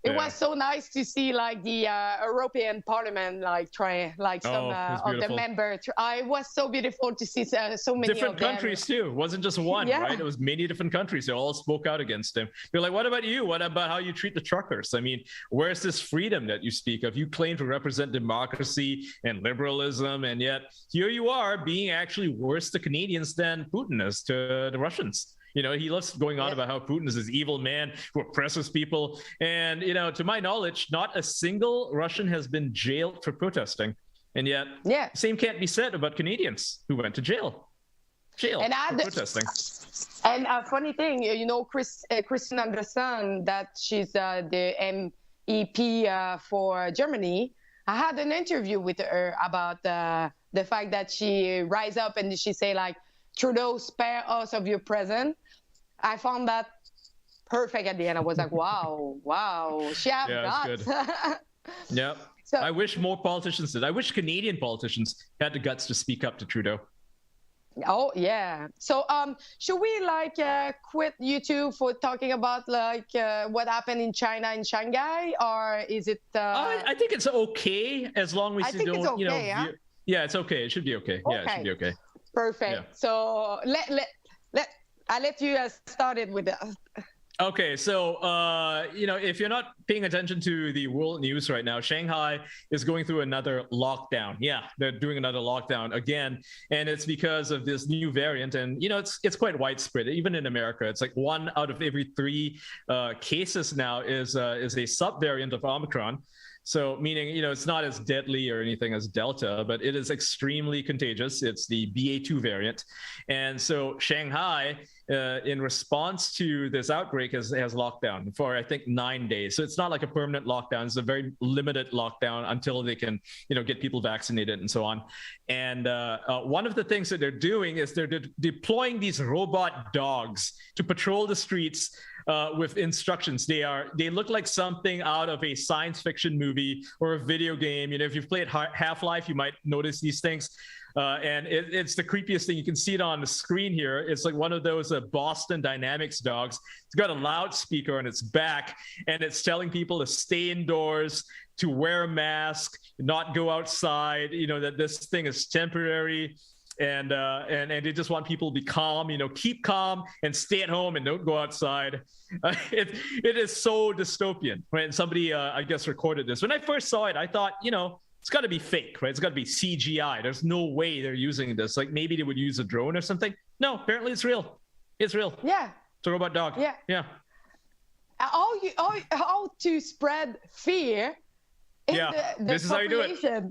It was so nice to see the European Parliament some of the members. It was so beautiful to see so many different countries too. It wasn't just one, right? It was many different countries. They all spoke out against him. They're like, what about you? What about how you treat the truckers? I mean, where's this freedom that you speak of? You claim to represent democracy and liberalism, and yet here you are being actually worse to Canadians than Putin is to the Russians. He loves going on about how Putin is this evil man who oppresses people. And, to my knowledge, not a single Russian has been jailed for protesting. And yet, same can't be said about Canadians who went to jail for protesting. And a funny thing, Christine Anderson, that she's the MEP for Germany. I had an interview with her about the fact that she rise up and she say Trudeau, spare us of your presence. I found that perfect at the end. I was like, wow, she has guts. Yeah. So, I wish more politicians did. I wish Canadian politicians had the guts to speak up to Trudeau. Oh, yeah. So should we quit YouTube for talking about what happened in China and Shanghai, or is it? I think it's okay as long as you don't, it's okay, huh? Yeah, it's okay. It should be okay. Yeah, it should be okay. Perfect. Yeah. So I'll let you started with that. Okay, so if you're not paying attention to the world news right now, Shanghai is going through another lockdown. Yeah, they're doing another lockdown again, and it's because of this new variant. And it's quite widespread, even in America. It's like 1 out of every 3 cases now is a subvariant of Omicron. So meaning, it's not as deadly or anything as Delta, but it is extremely contagious. It's the BA2 variant. And so Shanghai, in response to this outbreak, has locked down for, I think, 9 days. So it's not like a permanent lockdown. It's a very limited lockdown until they can, get people vaccinated and so on. And one of the things that they're doing is they're deploying these robot dogs to patrol the streets with instructions. They look like something out of a science fiction movie or a video game. If you've played Half-Life, you might notice these things. And it's the creepiest thing. You can see it on the screen here. It's like one of those Boston Dynamics dogs. It's got a loudspeaker on its back, and it's telling people to stay indoors, to wear a mask, not go outside, that this thing is temporary. And they just want people to be calm, keep calm and stay at home and don't go outside. It is so dystopian, right? And somebody, I guess, recorded this. When I first saw it, I thought, it's got to be fake, right? It's got to be CGI. There's no way they're using this. Like maybe they would use a drone or something. No, apparently it's real. It's real. Yeah. It's a robot dog. Yeah. Yeah. How to spread fear in the this is how you do it.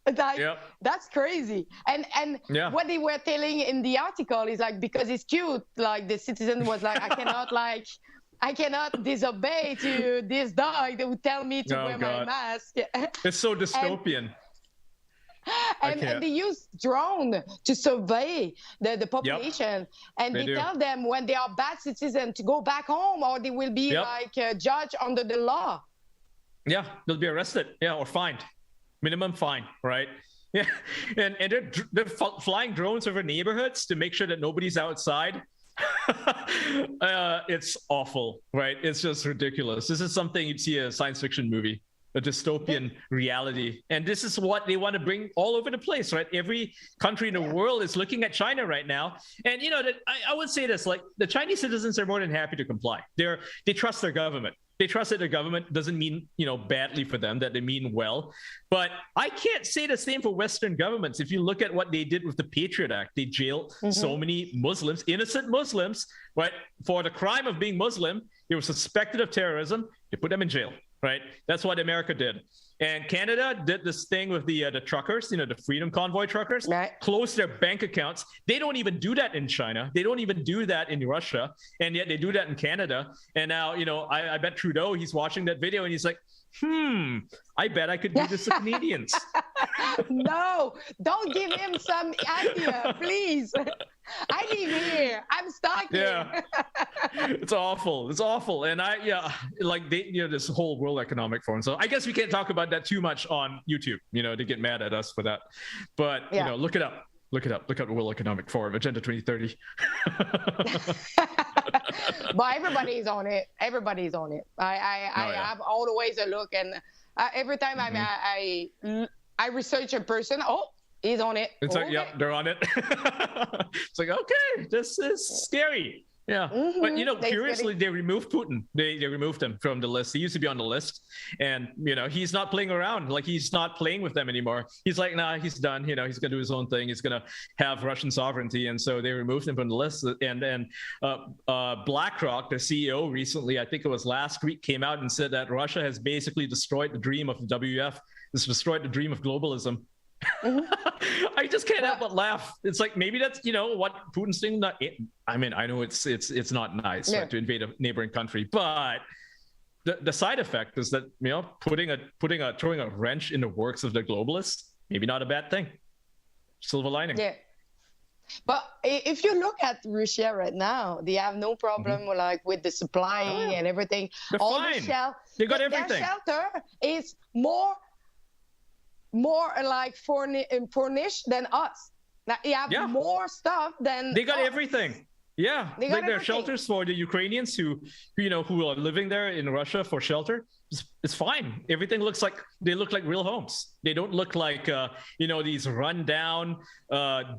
Like, Yep. that's crazy. And Yeah. what they were telling in the article is like, because it's cute, like the citizen was like, I cannot disobey to this dog that would tell me to Oh, wear my God. mask. It's so dystopian. And they use drone to survey the population, and They they do. tell them when they are bad citizens to go back home, or they will be Yep. like judged under the law. Yeah, they'll be arrested. Yeah, or fined. Minimum fine, right? Yeah, and they're flying drones over neighborhoods to make sure that nobody's outside. It's awful, right? It's just ridiculous. This is something you'd see in a science fiction movie, a dystopian reality. And this is what they want to bring all over the place, right? Every country in the world is looking at China right now. And, you know, I would say this, like, the Chinese citizens are more than happy to comply. They trust their government. They trust that their government doesn't mean, you know, badly for them, that they mean well. But I can't say the same for Western governments. If you look at what they did with the Patriot Act, they jailed so many Muslims, innocent Muslims, right? For the crime of being Muslim, they were suspected of terrorism. They put them in jail, right? That's what America did. And Canada did this thing with the truckers, you know, the Freedom Convoy truckers, Right. closed their bank accounts. They don't even do that in China. They don't even do that in Russia. And yet they do that in Canada. And now, you know, I bet Trudeau, he's watching that video and he's like, I bet I could do this to Canadians. No, don't give him some idea, please. I live here. I'm stuck here. Yeah. It's awful. It's awful. And like they, you know, this whole World Economic Forum. So I guess we can't talk about that too much on YouTube, you know, they get mad at us for that. But, you know, look it up. Look it up. Look at World Economic Forum, Agenda 2030. But everybody's on it. Everybody's on it. I have always a look, and every time I research a person, oh, he's on it. It's like, yep, they're on it. It's like, okay, this is scary. Yeah, but you know, curiously, they removed Putin. They removed him from the list. He used to be on the list, and you know, he's not playing around. Like, he's not playing with them anymore. He's like, nah, he's done. You know, he's gonna do his own thing. He's gonna have Russian sovereignty, and so they removed him from the list. And then BlackRock, the CEO, recently, I think it was last week, came out and said that Russia has basically destroyed the dream of the WF. It's destroyed the dream of globalism. I just can't help but laugh. It's like, maybe that's, you know, what Putin's doing. I mean, I know it's not nice, right, to invade a neighboring country, but the side effect is that, you know, throwing a wrench in the works of the globalists, maybe not a bad thing. Silver lining. Yeah. But if you look at Russia right now, they have no problem like with the supplying and everything. They're fine. They got everything. Their shelter is more like furnished than us. Now, you have more stuff than they got us. everything. Yeah, They got like there are everything. shelters for the Ukrainians who are living there in Russia for shelter. It's fine. Everything look like real homes. They don't look like you know, these rundown,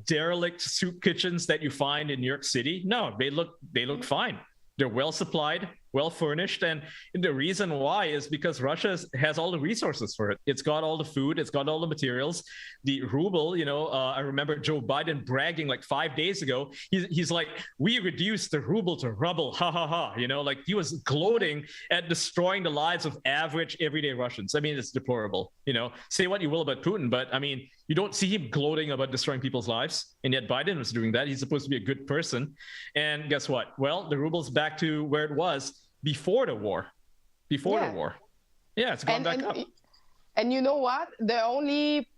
derelict soup kitchens that you find in New York City. No, they look fine. They're well supplied, well furnished, and the reason why is because Russia has all the resources for it. It's got all the food, it's got all the materials. The ruble, you know, I remember Joe Biden bragging like 5 days ago. He's like, we reduced the ruble to rubble, ha ha ha. You know, like, he was gloating at destroying the lives of average everyday Russians. I mean, it's deplorable. You know, say what you will about Putin, but I mean, you don't see him gloating about destroying people's lives, and yet Biden was doing that. He's supposed to be a good person, and guess what? Well, the ruble's back to where it was before the war. The war. Yeah, it's gone back up. And you know what? The only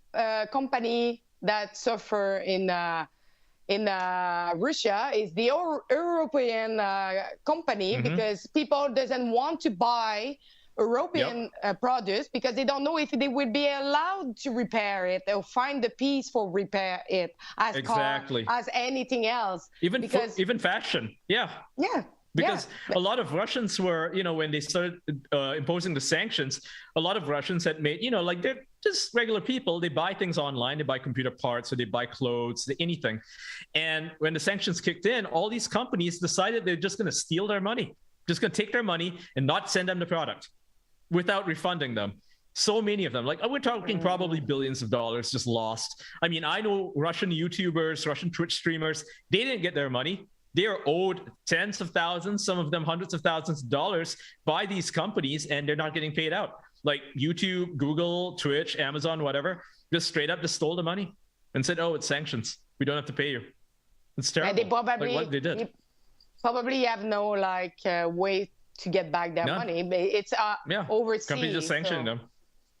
company that suffer in Russia is the European company, because people doesn't want to buy European produce because they don't know if they will be allowed to repair it or find the piece for repair it as as anything else. Even fashion. Yeah. Because a lot of Russians were, you know, when they started imposing the sanctions, a lot of Russians had made, you know, like, they're just regular people. They buy things online, they buy computer parts, or they buy clothes, anything. And when the sanctions kicked in, all these companies decided they're just going to steal their money, just going to take their money and not send them the product without refunding them. So many of them, like, we're talking probably billions of dollars just lost. I mean, I know Russian YouTubers, Russian Twitch streamers, they didn't get their money. They are owed tens of thousands, some of them hundreds of thousands of dollars by these companies, and they're not getting paid out. like YouTube, Google, Twitch, Amazon, whatever, just straight up just stole the money and said, "Oh, it's sanctions. We don't have to pay you." It's terrible. And they probably, like what they did. Probably have no way to get back their money. It's overseas. Companies just sanctioning them.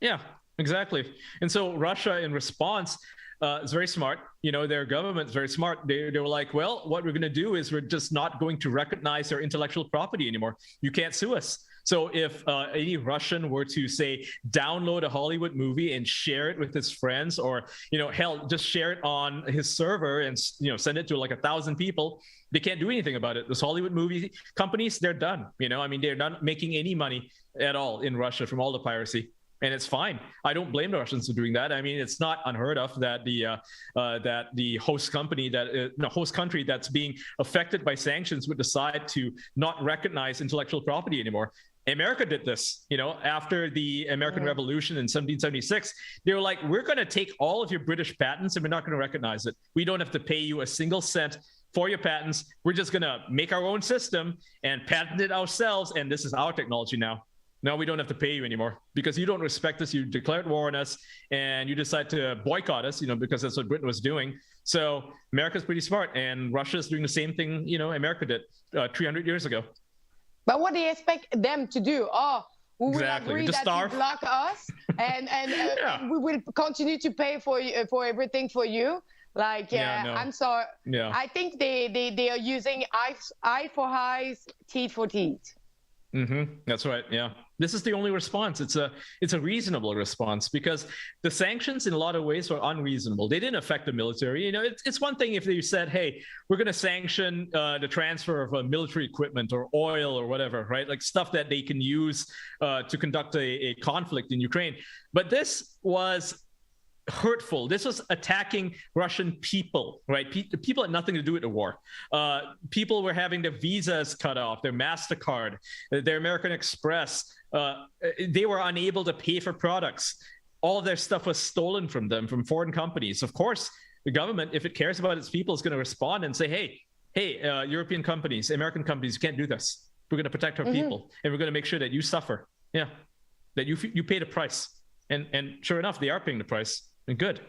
Yeah, exactly. And so Russia, in response, is very smart. You know, their government's very smart. They were like, well, what we're going to do is we're just not going to recognize their intellectual property anymore. You can't sue us. So if any Russian were to, say, download a Hollywood movie and share it with his friends, or, you know, hell, just share it on his server and, you know, send it to like 1,000 people, they can't do anything about it. Those Hollywood movie companies, they're done. You know, I mean, they're not making any money at all in Russia from all the piracy. And it's fine. I don't blame the Russians for doing that. I mean, it's not unheard of that the host country that's being affected by sanctions would decide to not recognize intellectual property anymore. America did this, you know, after the American Revolution in 1776. They were like, we're going to take all of your British patents and we're not going to recognize it. We don't have to pay you a single cent for your patents. We're just going to make our own system and patent it ourselves. And this is our technology now. No, we don't have to pay you anymore because you don't respect us. You declared war on us and you decide to boycott us, you know, because that's what Britain was doing. So America's pretty smart, and Russia's doing the same thing, you know, America did 300 years ago. But what do you expect them to do? Oh, we will agree just that starve. you block us and we will continue to pay for you, for everything for you. Like, no. I'm sorry. Yeah. I think they are using eye for eyes, teeth for teeth. That's right. Yeah, this is the only response. It's a reasonable response because the sanctions in a lot of ways were unreasonable. They didn't affect the military. You know, it's one thing if they said, hey, we're going to sanction the transfer of military equipment or oil or whatever, right? Like stuff that they can use to conduct a conflict in Ukraine. But this was hurtful. This was attacking Russian people, right? People had nothing to do with the war. People were having their visas cut off, their MasterCard, their American Express. They were unable to pay for products. All of their stuff was stolen from them, from foreign companies. Of course, the government, if it cares about its people, is going to respond and say, hey, European companies, American companies, you can't do this. We're going to protect our people, and we're going to make sure that you suffer. Yeah, that you pay the price. And sure enough, they are paying the price. And good.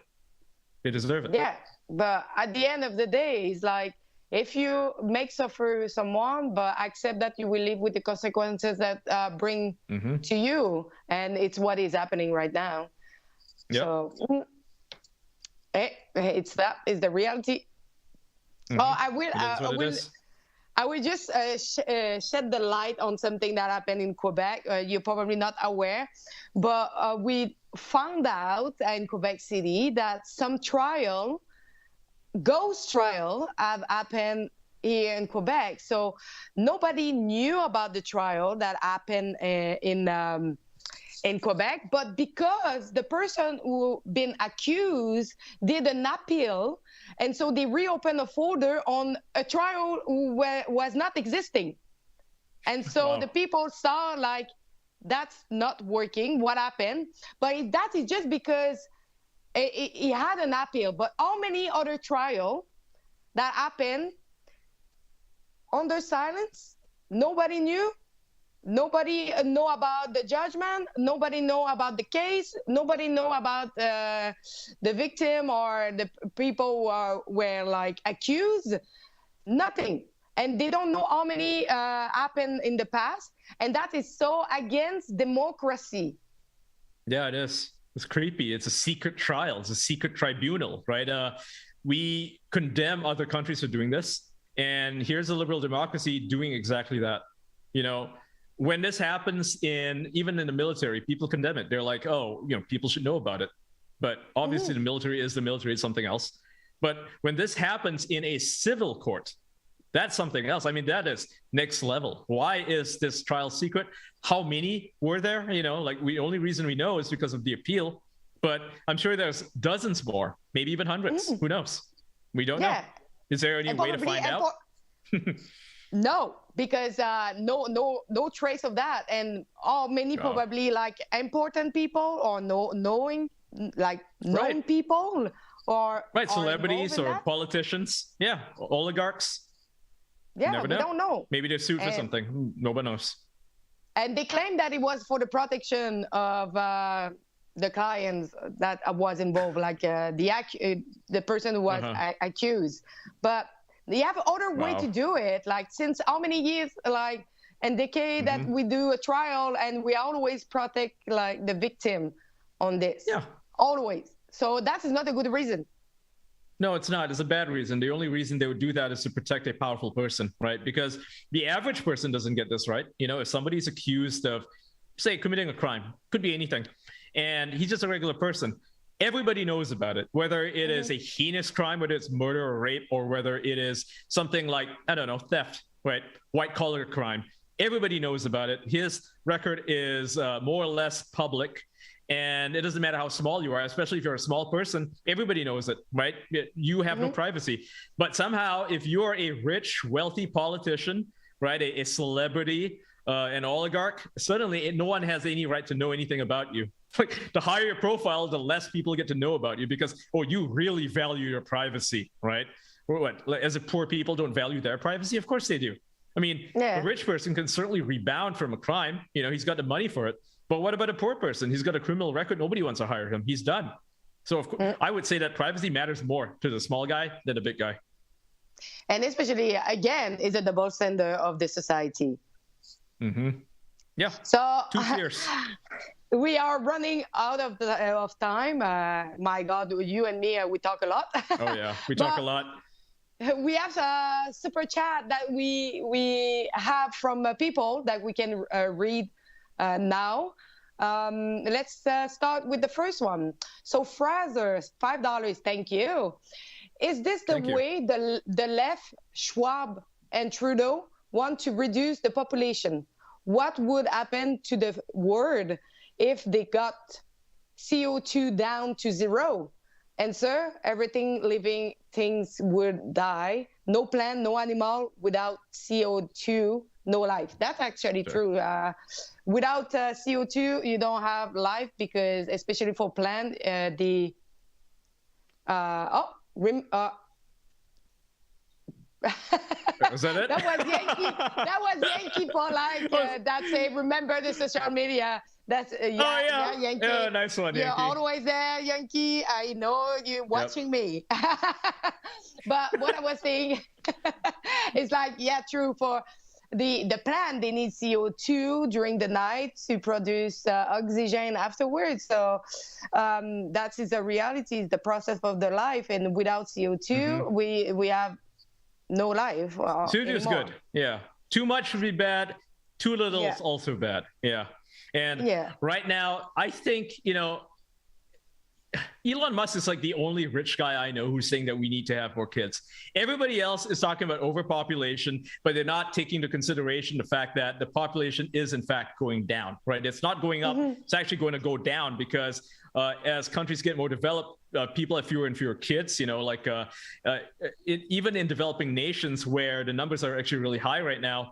They deserve it. Yeah, but at the end of the day, it's like, if you make suffer someone, but accept that you will live with the consequences that bring to you. And it's what is happening right now. Yep. So it's the reality. Oh, I will just shed the light on something that happened in Quebec. You're probably not aware, but we found out in Quebec City that some ghost trial have happened here in Quebec. So nobody knew about the trial that happened in Quebec, but because the person who been accused did an appeal, and so they reopened a folder on a trial where was not existing. And so the people saw like, that's not working. What happened? But that is just because he had an appeal. But how many other trials that happened under silence? Nobody knew. Nobody know about the judgment. Nobody know about the case. Nobody know about the victim or the people who were like accused. Nothing. And they don't know how many happened in the past. And that is so against democracy. Yeah, it is. It's creepy. It's a secret trial. It's a secret tribunal, right? We condemn other countries for doing this. And here's a liberal democracy doing exactly that. You know, when this happens even in the military, people condemn it. They're like, oh, you know, people should know about it. But obviously the military is something else. But when this happens in a civil court, that's something else. I mean, that is next level. Why is this trial secret? How many were there? You know, like the only reason we know is because of the appeal. But I'm sure there's dozens more, maybe even hundreds. Who knows? We don't know. Is there any way to find out? No, because no trace of that. And many probably like important people or known people or celebrities or politicians. Yeah, oligarchs. Yeah, we don't know. Maybe they're sued for something. Nobody knows. And they claim that it was for the protection of the clients that was involved, like the person who was accused. But they have other way to do it. Like, since how many years, like, and decade that we do a trial, and we always protect like the victim on this. Yeah. Always. So that is not a good reason. No, it's not. It's a bad reason. The only reason they would do that is to protect a powerful person, right? Because the average person doesn't get this, right? You know, if somebody's accused of, say, committing a crime, could be anything, and he's just a regular person, everybody knows about it, whether it is a heinous crime, whether it's murder or rape, or whether it is something like, I don't know, theft, right? White collar crime. Everybody knows about it. His record is more or less public. And it doesn't matter how small you are, especially if you're a small person, everybody knows it, right? You have no privacy. But somehow, if you're a rich, wealthy politician, right, a celebrity, an oligarch, suddenly no one has any right to know anything about you. Like, the higher your profile, the less people get to know about you, because, oh, you really value your privacy, right? Or what? As if poor people don't value their privacy? Of course they do. I mean, a rich person can certainly rebound from a crime. You know, he's got the money for it. But what about a poor person? He's got a criminal record. Nobody wants to hire him. He's done. So of course, I would say that privacy matters more to the small guy than the big guy. And especially, again, is a double standard of the society. Yeah. So 2 years. We are running out of time. My God, you and me, we talk a lot. Oh yeah, we talk a lot. We have a super chat that we have from people that we can read now. Let's start with the first one. So Fraser, $5, thank you. Is this the way the left, Schwab and Trudeau, want to reduce the population? What would happen to the world if they got CO2 down to 0? Answer, everything living things would die. No plant, no animal. Without CO2, no life. That's actually true. Without CO2, you don't have life, because especially for plant, Was that it? That was Yankee. That was Yankee for like that say, remember the social media. That's Yankee. Yeah, nice one, You're Yankee. always there, Yankee. I know you're watching me. But what I was saying is like, yeah, true. For the plant, they need CO2 during the night to produce oxygen afterwards. So that is a reality, is the process of the life. And without CO2, we have no life. CO2 is good. Yeah. Too much would be bad. Too little is also bad. Yeah. And right now, I think, you know, Elon Musk is like the only rich guy I know who's saying that we need to have more kids. Everybody else is talking about overpopulation, but they're not taking into consideration the fact that the population is in fact going down, right? It's not going up. It's actually going to go down, because as countries get more developed, people have fewer and fewer kids, you know, like even in developing nations where the numbers are actually really high right now,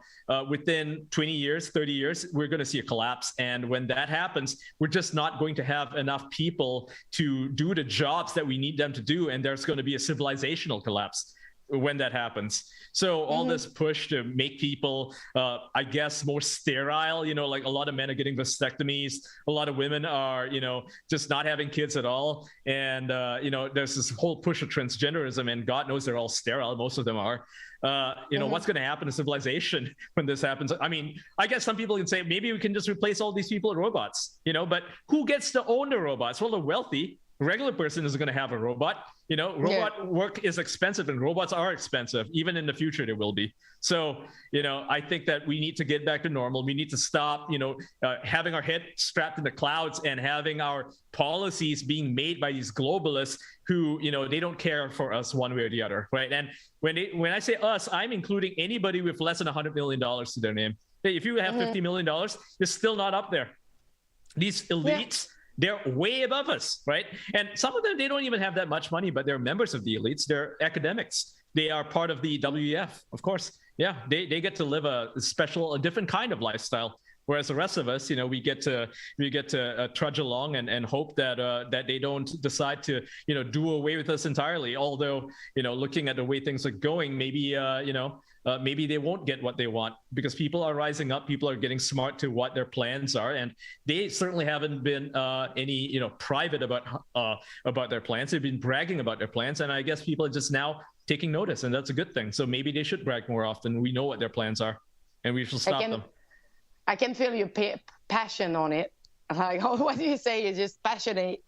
within 20 years, 30 years, we're going to see a collapse. And when that happens, we're just not going to have enough people to do the jobs that we need them to do. And there's going to be a civilizational collapse when that happens. So all this push to make people, I guess, more sterile, you know, like a lot of men are getting vasectomies. A lot of women are, you know, just not having kids at all. And, you know, there's this whole push of transgenderism, and God knows they're all sterile. Most of them are. You know, what's going to happen to civilization when this happens? I mean, I guess some people can say maybe we can just replace all these people with robots, you know, but who gets to own the robots? Well, the wealthy. Regular person is going to have a robot. You know, robot work is expensive, and robots are expensive. Even in the future, they will be. So, you know, I think that we need to get back to normal. We need to stop, you know, having our head strapped in the clouds and having our policies being made by these globalists who, you know, they don't care for us one way or the other, right? And when I say us, I'm including anybody with less than $100 million to their name. If you have $50 million, you're still not up there. These elites. They're way above us, right? And some of them, they don't even have that much money, but they're members of the elites. They're academics. They are part of the WEF, of course. Yeah, they get to live a different kind of lifestyle. Whereas the rest of us, you know, we get to trudge along and hope that that they don't decide to, you know, do away with us entirely. Although, you know, looking at the way things are going, maybe you know, maybe they won't get what they want, because people are rising up, people are getting smart to what their plans are, and they certainly haven't been any private about their plans. They've been bragging about their plans, and I guess people are just now taking notice, and that's a good thing. So maybe they should brag more often. We know what their plans are, and we should stop them. I can feel your passion on it. Like, what do you say? You're just passionate.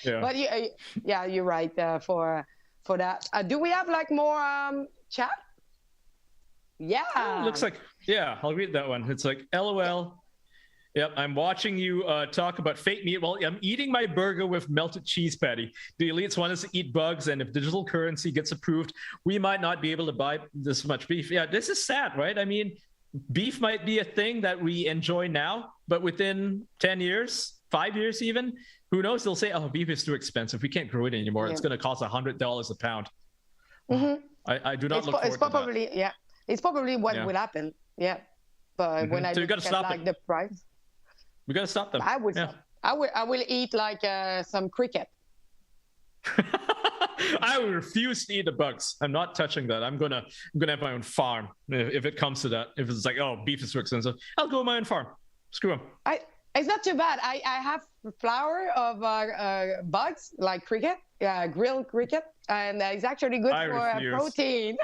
Yeah. But you're right for that. Do we have like more chat? Yeah. Oh, looks like, yeah, I'll read that one. It's like, LOL. Yep, I'm watching you talk about fake meat while I'm eating my burger with melted cheese patty. The elites want us to eat bugs, and if digital currency gets approved, we might not be able to buy this much beef. Yeah, this is sad, right? I mean, beef might be a thing that we enjoy now, but within 10 years, 5 years even, who knows? They'll say, oh, beef is too expensive. We can't grow it anymore. Yeah. It's going to cost $100 a pound. Mm-hmm. I do not look forward to that. Yeah, it's probably what will happen. Yeah, but when I look at like the price, we got to stop them. I would stop. I will eat like some cricket. I will refuse to eat the bugs. I'm not touching that. I'm gonna have my own farm if it comes to that. If it's like, oh, beef is too expensive, I'll go my own farm. Screw them. It's not too bad. I have flour of bugs like cricket, grilled cricket, and it's actually good for protein.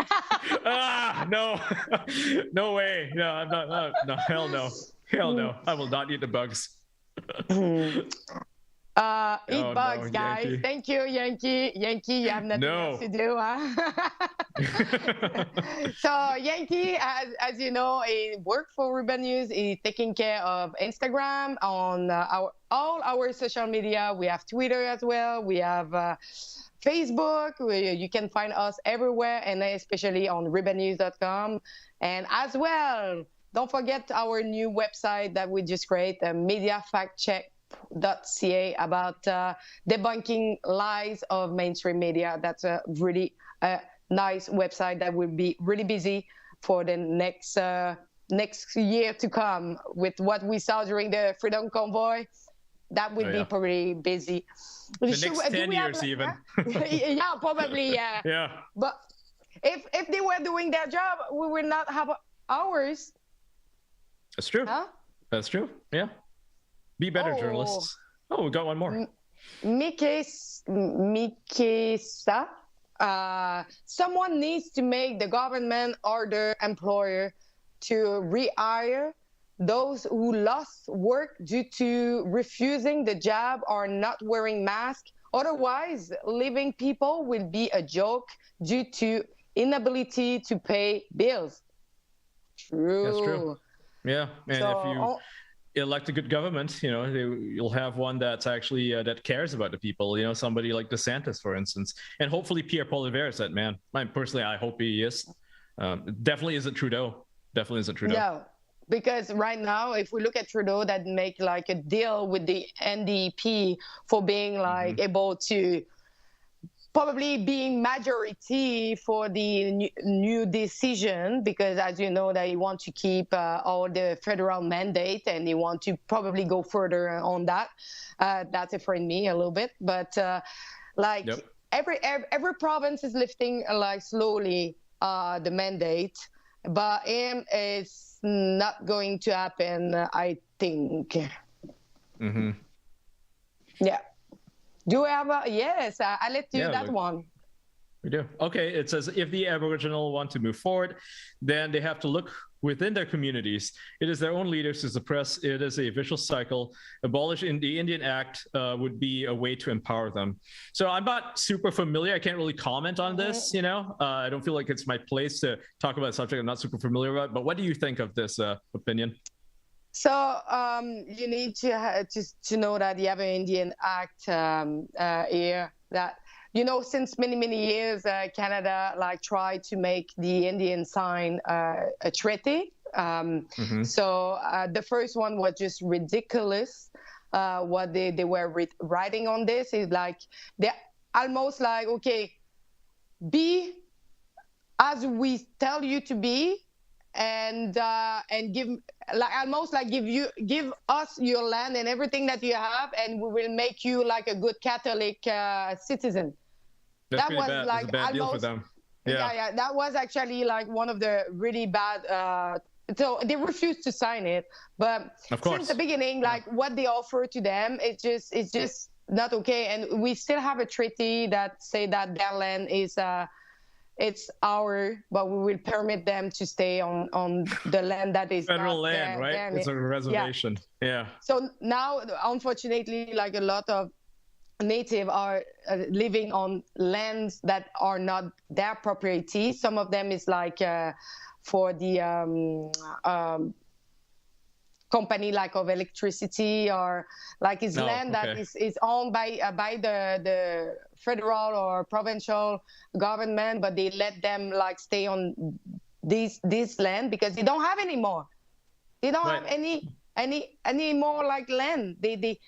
No, no way. No, I'm not. No, hell no. Hell no. I will not eat the bugs. Eat bugs, guys. Yankee. Thank you, Yankee. Yankee, you have nothing else to do, huh? So Yankee, as you know, he works for Ruben News. He's taking care of Instagram, on all our social media. We have Twitter as well. We have Facebook. You can find us everywhere, and especially on RubenNews.com. And as well, don't forget our new website that we just created, MediaFactCheck.ca, about debunking lies of mainstream media. That's a really nice website that will be really busy for the next year to come with what we saw during the Freedom Convoy. That will be probably busy. The next 10 years even. Yeah, probably, yeah. Yeah. But if they were doing their job, we will not have ours. That's true. Huh? That's true. Yeah. Be better, journalists. Oh, we got one more. Mikesa. Someone needs to make the government or the employer to rehire those who lost work due to refusing the job or not wearing masks. Otherwise, leaving people will be a joke due to inability to pay bills. True. That's true. Yeah, and if you elect a good government, you'll have one that's actually that cares about the people. Somebody like DeSantis, for instance, and hopefully Pierre Poilievre is that man. I hope he is. Definitely isn't Trudeau. Definitely isn't Trudeau. No, because right now, if we look at Trudeau, that make like a deal with the NDP for being like able to probably being majority for the new decision, because as you know, they want to keep all the federal mandate, and they want to probably go further on that. That's afraid me a little bit, but every province is lifting like slowly the mandate, but it's not going to happen, I think. Yeah. Do we have yes, I let you that one. We do. Okay, it says if the Aboriginal want to move forward, then they have to look within their communities. It is their own leaders to suppress. It is a vicious cycle. Abolish in the Indian Act would be a way to empower them. So I'm not super familiar. I can't really comment on this, I don't feel like it's my place to talk about a subject I'm not super familiar about. But what do you think of this opinion? So you need to know that you have an Indian Act here that, since many years, Canada tried to make the Indian sign a treaty. So the first one was just ridiculous. What they were writing on this is they're almost okay, be as we tell you to be, and give give us your land and everything that you have, and we will make you a good Catholic citizen. That was bad. It's a bad deal for them. Yeah. That was actually like one of the really bad. So they refused to sign it, but since the beginning, like what they offer to them, it's just not okay. And we still have a treaty that say that their land is it's our, but we will permit them to stay on the land that is federal not land, right? It's a reservation. Yeah. So now, unfortunately, like a lot of native are living on lands that are not their property. Some of them is like for the company like of electricity, or like it's land that is owned by the federal or provincial government, but they let them like stay on this land because they don't have any more. They don't have any more like land. They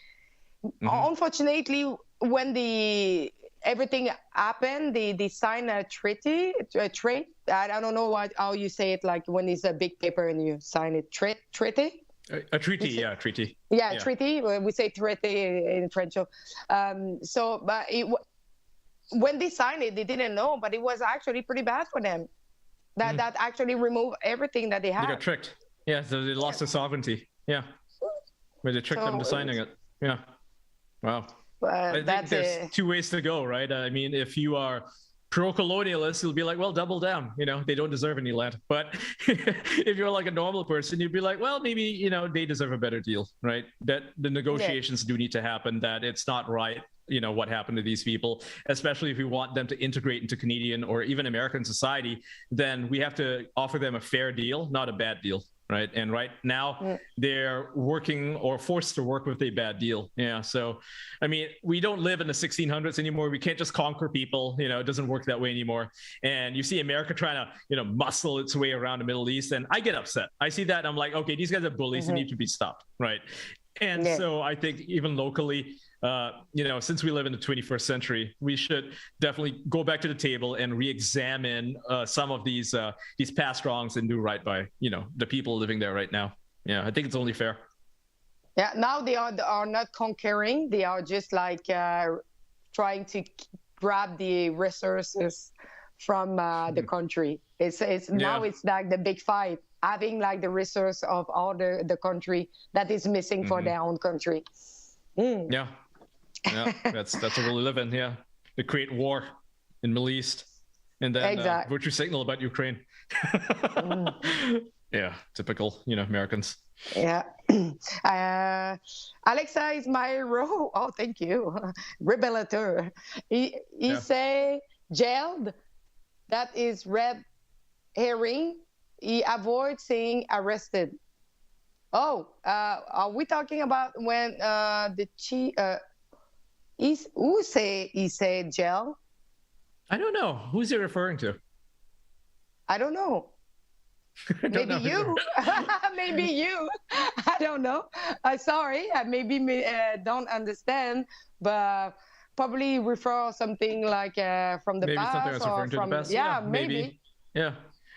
unfortunately, when everything happened, they signed a treaty, a trade. I don't know how you say it, like when it's a big paper and you sign it, treaty. A treaty, yeah, treaty. Yeah, treaty. We say treaty in French. So, but when they signed it, they didn't know, but it was actually pretty bad for them. That actually removed everything that they had. They got tricked. Yeah, so they lost their sovereignty. Yeah, but they tricked them to signing it. Yeah. Wow. I think there's two ways to go, right? I mean, if you are pro-colonialist, you'll be like, well, double down. They don't deserve any land. But if you're like a normal person, you'd be like, well, maybe, they deserve a better deal, right? That the negotiations do need to happen, that it's not right, what happened to these people, especially if we want them to integrate into Canadian or even American society, then we have to offer them a fair deal, not a bad deal. Right. And right now they're working or forced to work with a bad deal. Yeah. So, I mean, we don't live in the 1600s anymore. We can't just conquer people. It doesn't work that way anymore. And you see America trying to, muscle its way around the Middle East. And I get upset. I see that. And I'm like, okay, these guys are bullies. They need to be stopped. Right. And so I think even locally, since we live in the 21st century, we should definitely go back to the table and re-examine some of these past wrongs and do right by, the people living there right now. Yeah, I think it's only fair. Yeah, now they are not conquering. They are just like trying to grab the resources from the country. Now it's like the big fight, having like the resource of all the country that is missing for their own country. Yeah, that's what we live in. Yeah, to create war in Middle East, and then virtue signal about Ukraine. Yeah, typical, Americans. Yeah. Alexa is my role. Oh, thank you. Rebelator. He say jailed. That is red herring. He avoids saying arrested. Oh, are we talking about when who said jail? I don't know. Who's he referring to? I don't know. Maybe you. Maybe you. I don't know. Sorry, I maybe don't understand, but probably refer something like from the maybe past. Something that's referring to the past. Yeah, maybe. Yeah.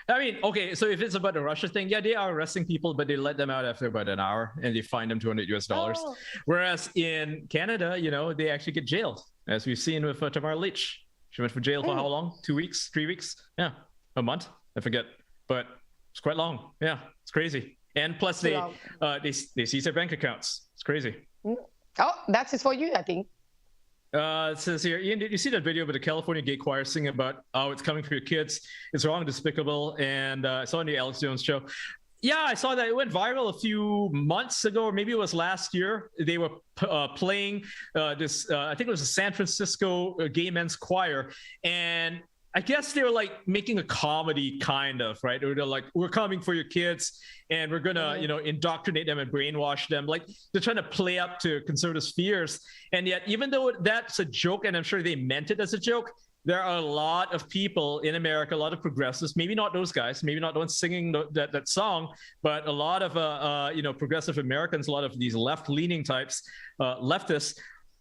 I mean, okay, so if it's about the Russia thing, yeah, they are arresting people, but they let them out after about an hour and they fine them $200 US. Oh. Whereas in Canada, they actually get jailed, as we've seen with Tamara Leach. She went for jail for how long? 2 weeks? 3 weeks? Yeah, a month? I forget. But it's quite long. Yeah, it's crazy. And plus they seize their bank accounts. It's crazy. Oh, that's it for you, I think. It says here, Ian, did you see that video with the California gay choir singing about, oh, it's coming for your kids, it's wrong and despicable, and I saw on the Alex Jones show. Yeah, I saw that. It went viral a few months ago, or maybe it was last year. They were playing this, I think it was a San Francisco gay men's choir, and I guess they were like making a comedy kind of, right? They're like, we're coming for your kids and we're going to, indoctrinate them and brainwash them. Like they're trying to play up to conservative fears. And yet, even though that's a joke, and I'm sure they meant it as a joke, there are a lot of people in America, a lot of progressives, maybe not those guys, maybe not the ones singing that song, but a lot of, progressive Americans, a lot of these left-leaning types, leftists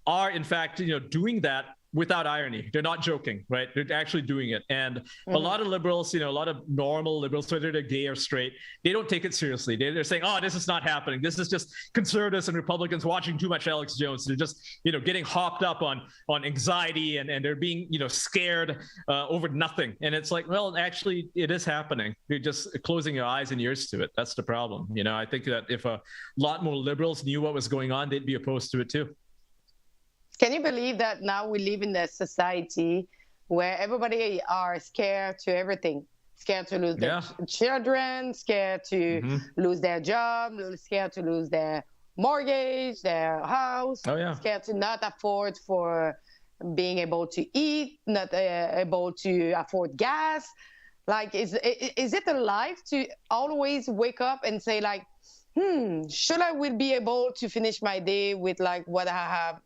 are in fact, doing that without irony. They're not joking, right? They're actually doing it. And a lot of liberals, a lot of normal liberals, whether they're gay or straight, they don't take it seriously. They're saying, oh, this is not happening. This is just conservatives and Republicans watching too much Alex Jones. They're just, getting hopped up on anxiety and they're being, scared over nothing. And it's like, well, actually, it is happening. You're just closing your eyes and ears to it. That's the problem. I think that if a lot more liberals knew what was going on, they'd be opposed to it too. Can you believe that now we live in a society where everybody are scared to everything? Scared to lose their children, scared to lose their job, scared to lose their mortgage, their house, scared to not afford for being able to eat, not able to afford gas. Like, is it a life to always wake up and say like, should I will be able to finish my day with like what I have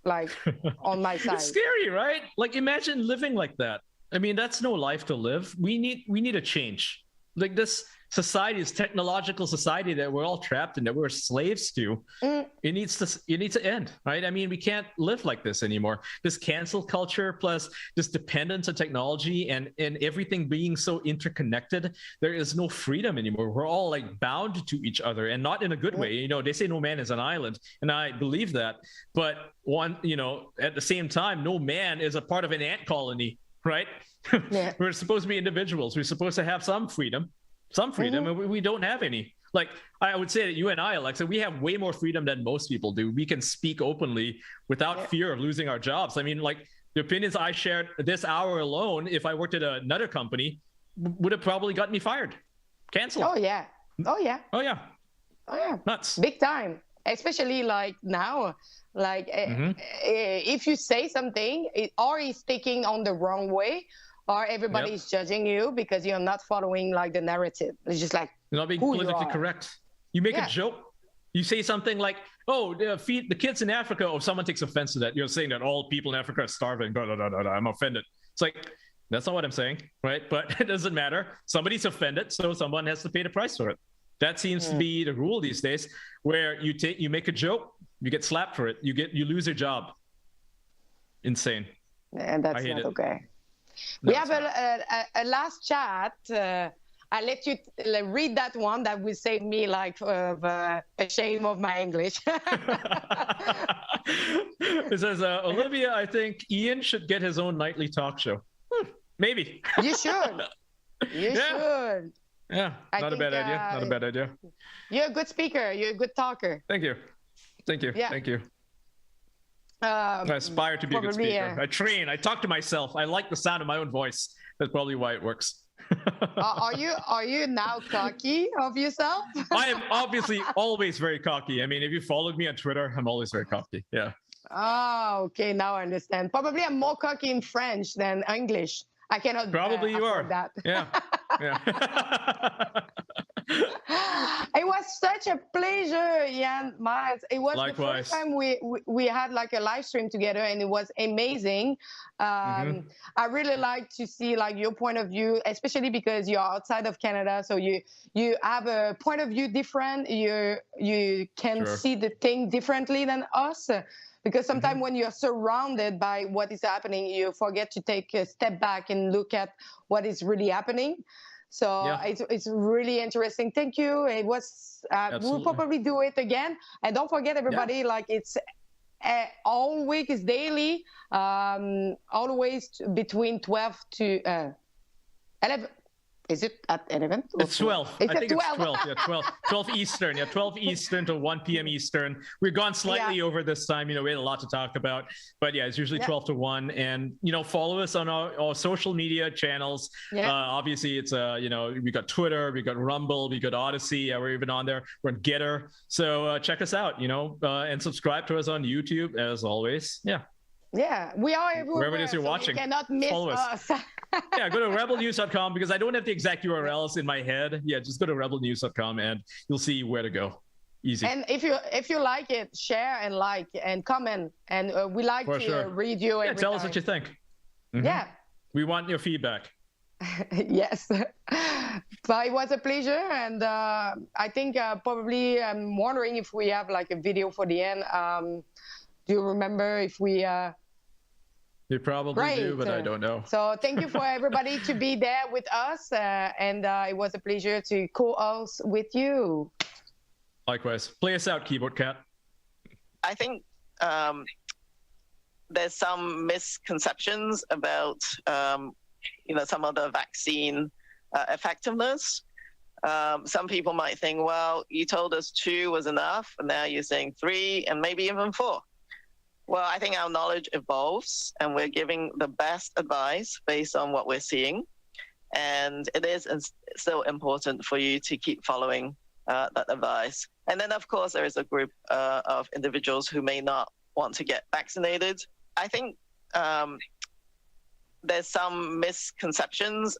like on my side? It's scary, right? Like, imagine living like that. I mean, that's no life to live. We need a change. Like, this society, this technological society that we're all trapped in, that we're slaves to, it needs to end, right? I mean, we can't live like this anymore. This cancel culture plus this dependence on technology and everything being so interconnected, there is no freedom anymore. We're all like bound to each other, and not in a good way. They say no man is an island, and I believe that. But at the same time, no man is a part of an ant colony, right? Yeah. We're supposed to be individuals. We're supposed to have some freedom, and we don't have any. Like, I would say that you and I, Alexa, we have way more freedom than most people do. We can speak openly without fear of losing our jobs. I mean, like, the opinions I shared this hour alone, if I worked at another company, would have probably gotten me fired, canceled. Oh yeah. Nuts. Big time. Especially like now, like if you say something, or it's taken on the wrong way, or everybody's judging you because you're not following like the narrative. It's just like, you're not being politically correct. You make a joke. You say something like, oh, feed the kids in Africa. Oh, someone takes offense to that. You're saying that all people in Africa are starving. Blah, blah, blah, blah, blah. I'm offended. It's like, that's not what I'm saying, right? But it doesn't matter. Somebody's offended, so someone has to pay the price for it. That seems to be the rule these days, where you make a joke, you get slapped for it, you lose your job. Insane. And that's not okay. We have a last chat. I'll let you read that one. That will save me like a shame of my English. It says, Olivia, I think Ian should get his own nightly talk show. Maybe. You should. You should. Yeah, not a bad idea. You're a good speaker. You're a good talker. Thank you. Yeah. Thank you. I aspire to be a good speaker. I train. I talk to myself. I like the sound of my own voice. That's probably why it works. Are you now cocky of yourself? I am obviously always very cocky. I mean, if you followed me on Twitter, I'm always very cocky. Yeah. Oh, okay. Now I understand. Probably I'm more cocky in French than English. I cannot. Probably you are. That. Yeah. It was such a pleasure, Jan Miles. It was Likewise. The first time we had like a live stream together, and it was amazing. I really like to see like your point of view, especially because you're outside of Canada, so you have a point of view different. You can see the thing differently than us. Because sometimes when you're surrounded by what is happening, you forget to take a step back and look at what is really happening. So it's really interesting. Thank you. It was. We'll probably do it again. And don't forget, everybody, like it's all week is daily, always between 12 to 11. Is it at 11? It's 12. I think 12. It's 12. Yeah, 12 Eastern. Yeah, 12 Eastern to 1 p.m. Eastern. We've gone slightly over this time. We had a lot to talk about. But yeah, it's usually 12 to 1. And, follow us on our social media channels. Yeah. Obviously, it's, we got Twitter, we got Rumble, we got Odyssey. We're even on there. We're on Getter. So check us out, and subscribe to us on YouTube, as always. Yeah. Yeah, we are everywhere. Wherever it is you're watching. You cannot miss us. Yeah, go to rebelnews.com because I don't have the exact URLs in my head. Yeah, just go to rebelnews.com and you'll see where to go. Easy. And if you like it, share and like and comment. And we like to read you every tell time. us what you think. Yeah. We want your feedback. Yes. But it was a pleasure. And I think probably I'm wondering if we have like a video for the end. Do you remember if we You probably do, but I don't know. So thank you for everybody to be there with us. And it was a pleasure to co-host with you. Likewise. Play us out, Keyboard Cat. I think there's some misconceptions about, some of the vaccine effectiveness. Some people might think, well, you told us 2 was enough, and now you're saying 3 and maybe even 4. Well, I think our knowledge evolves, and we're giving the best advice based on what we're seeing. And it is still important for you to keep following that advice. And then, of course, there is a group of individuals who may not want to get vaccinated. I think there's some misconceptions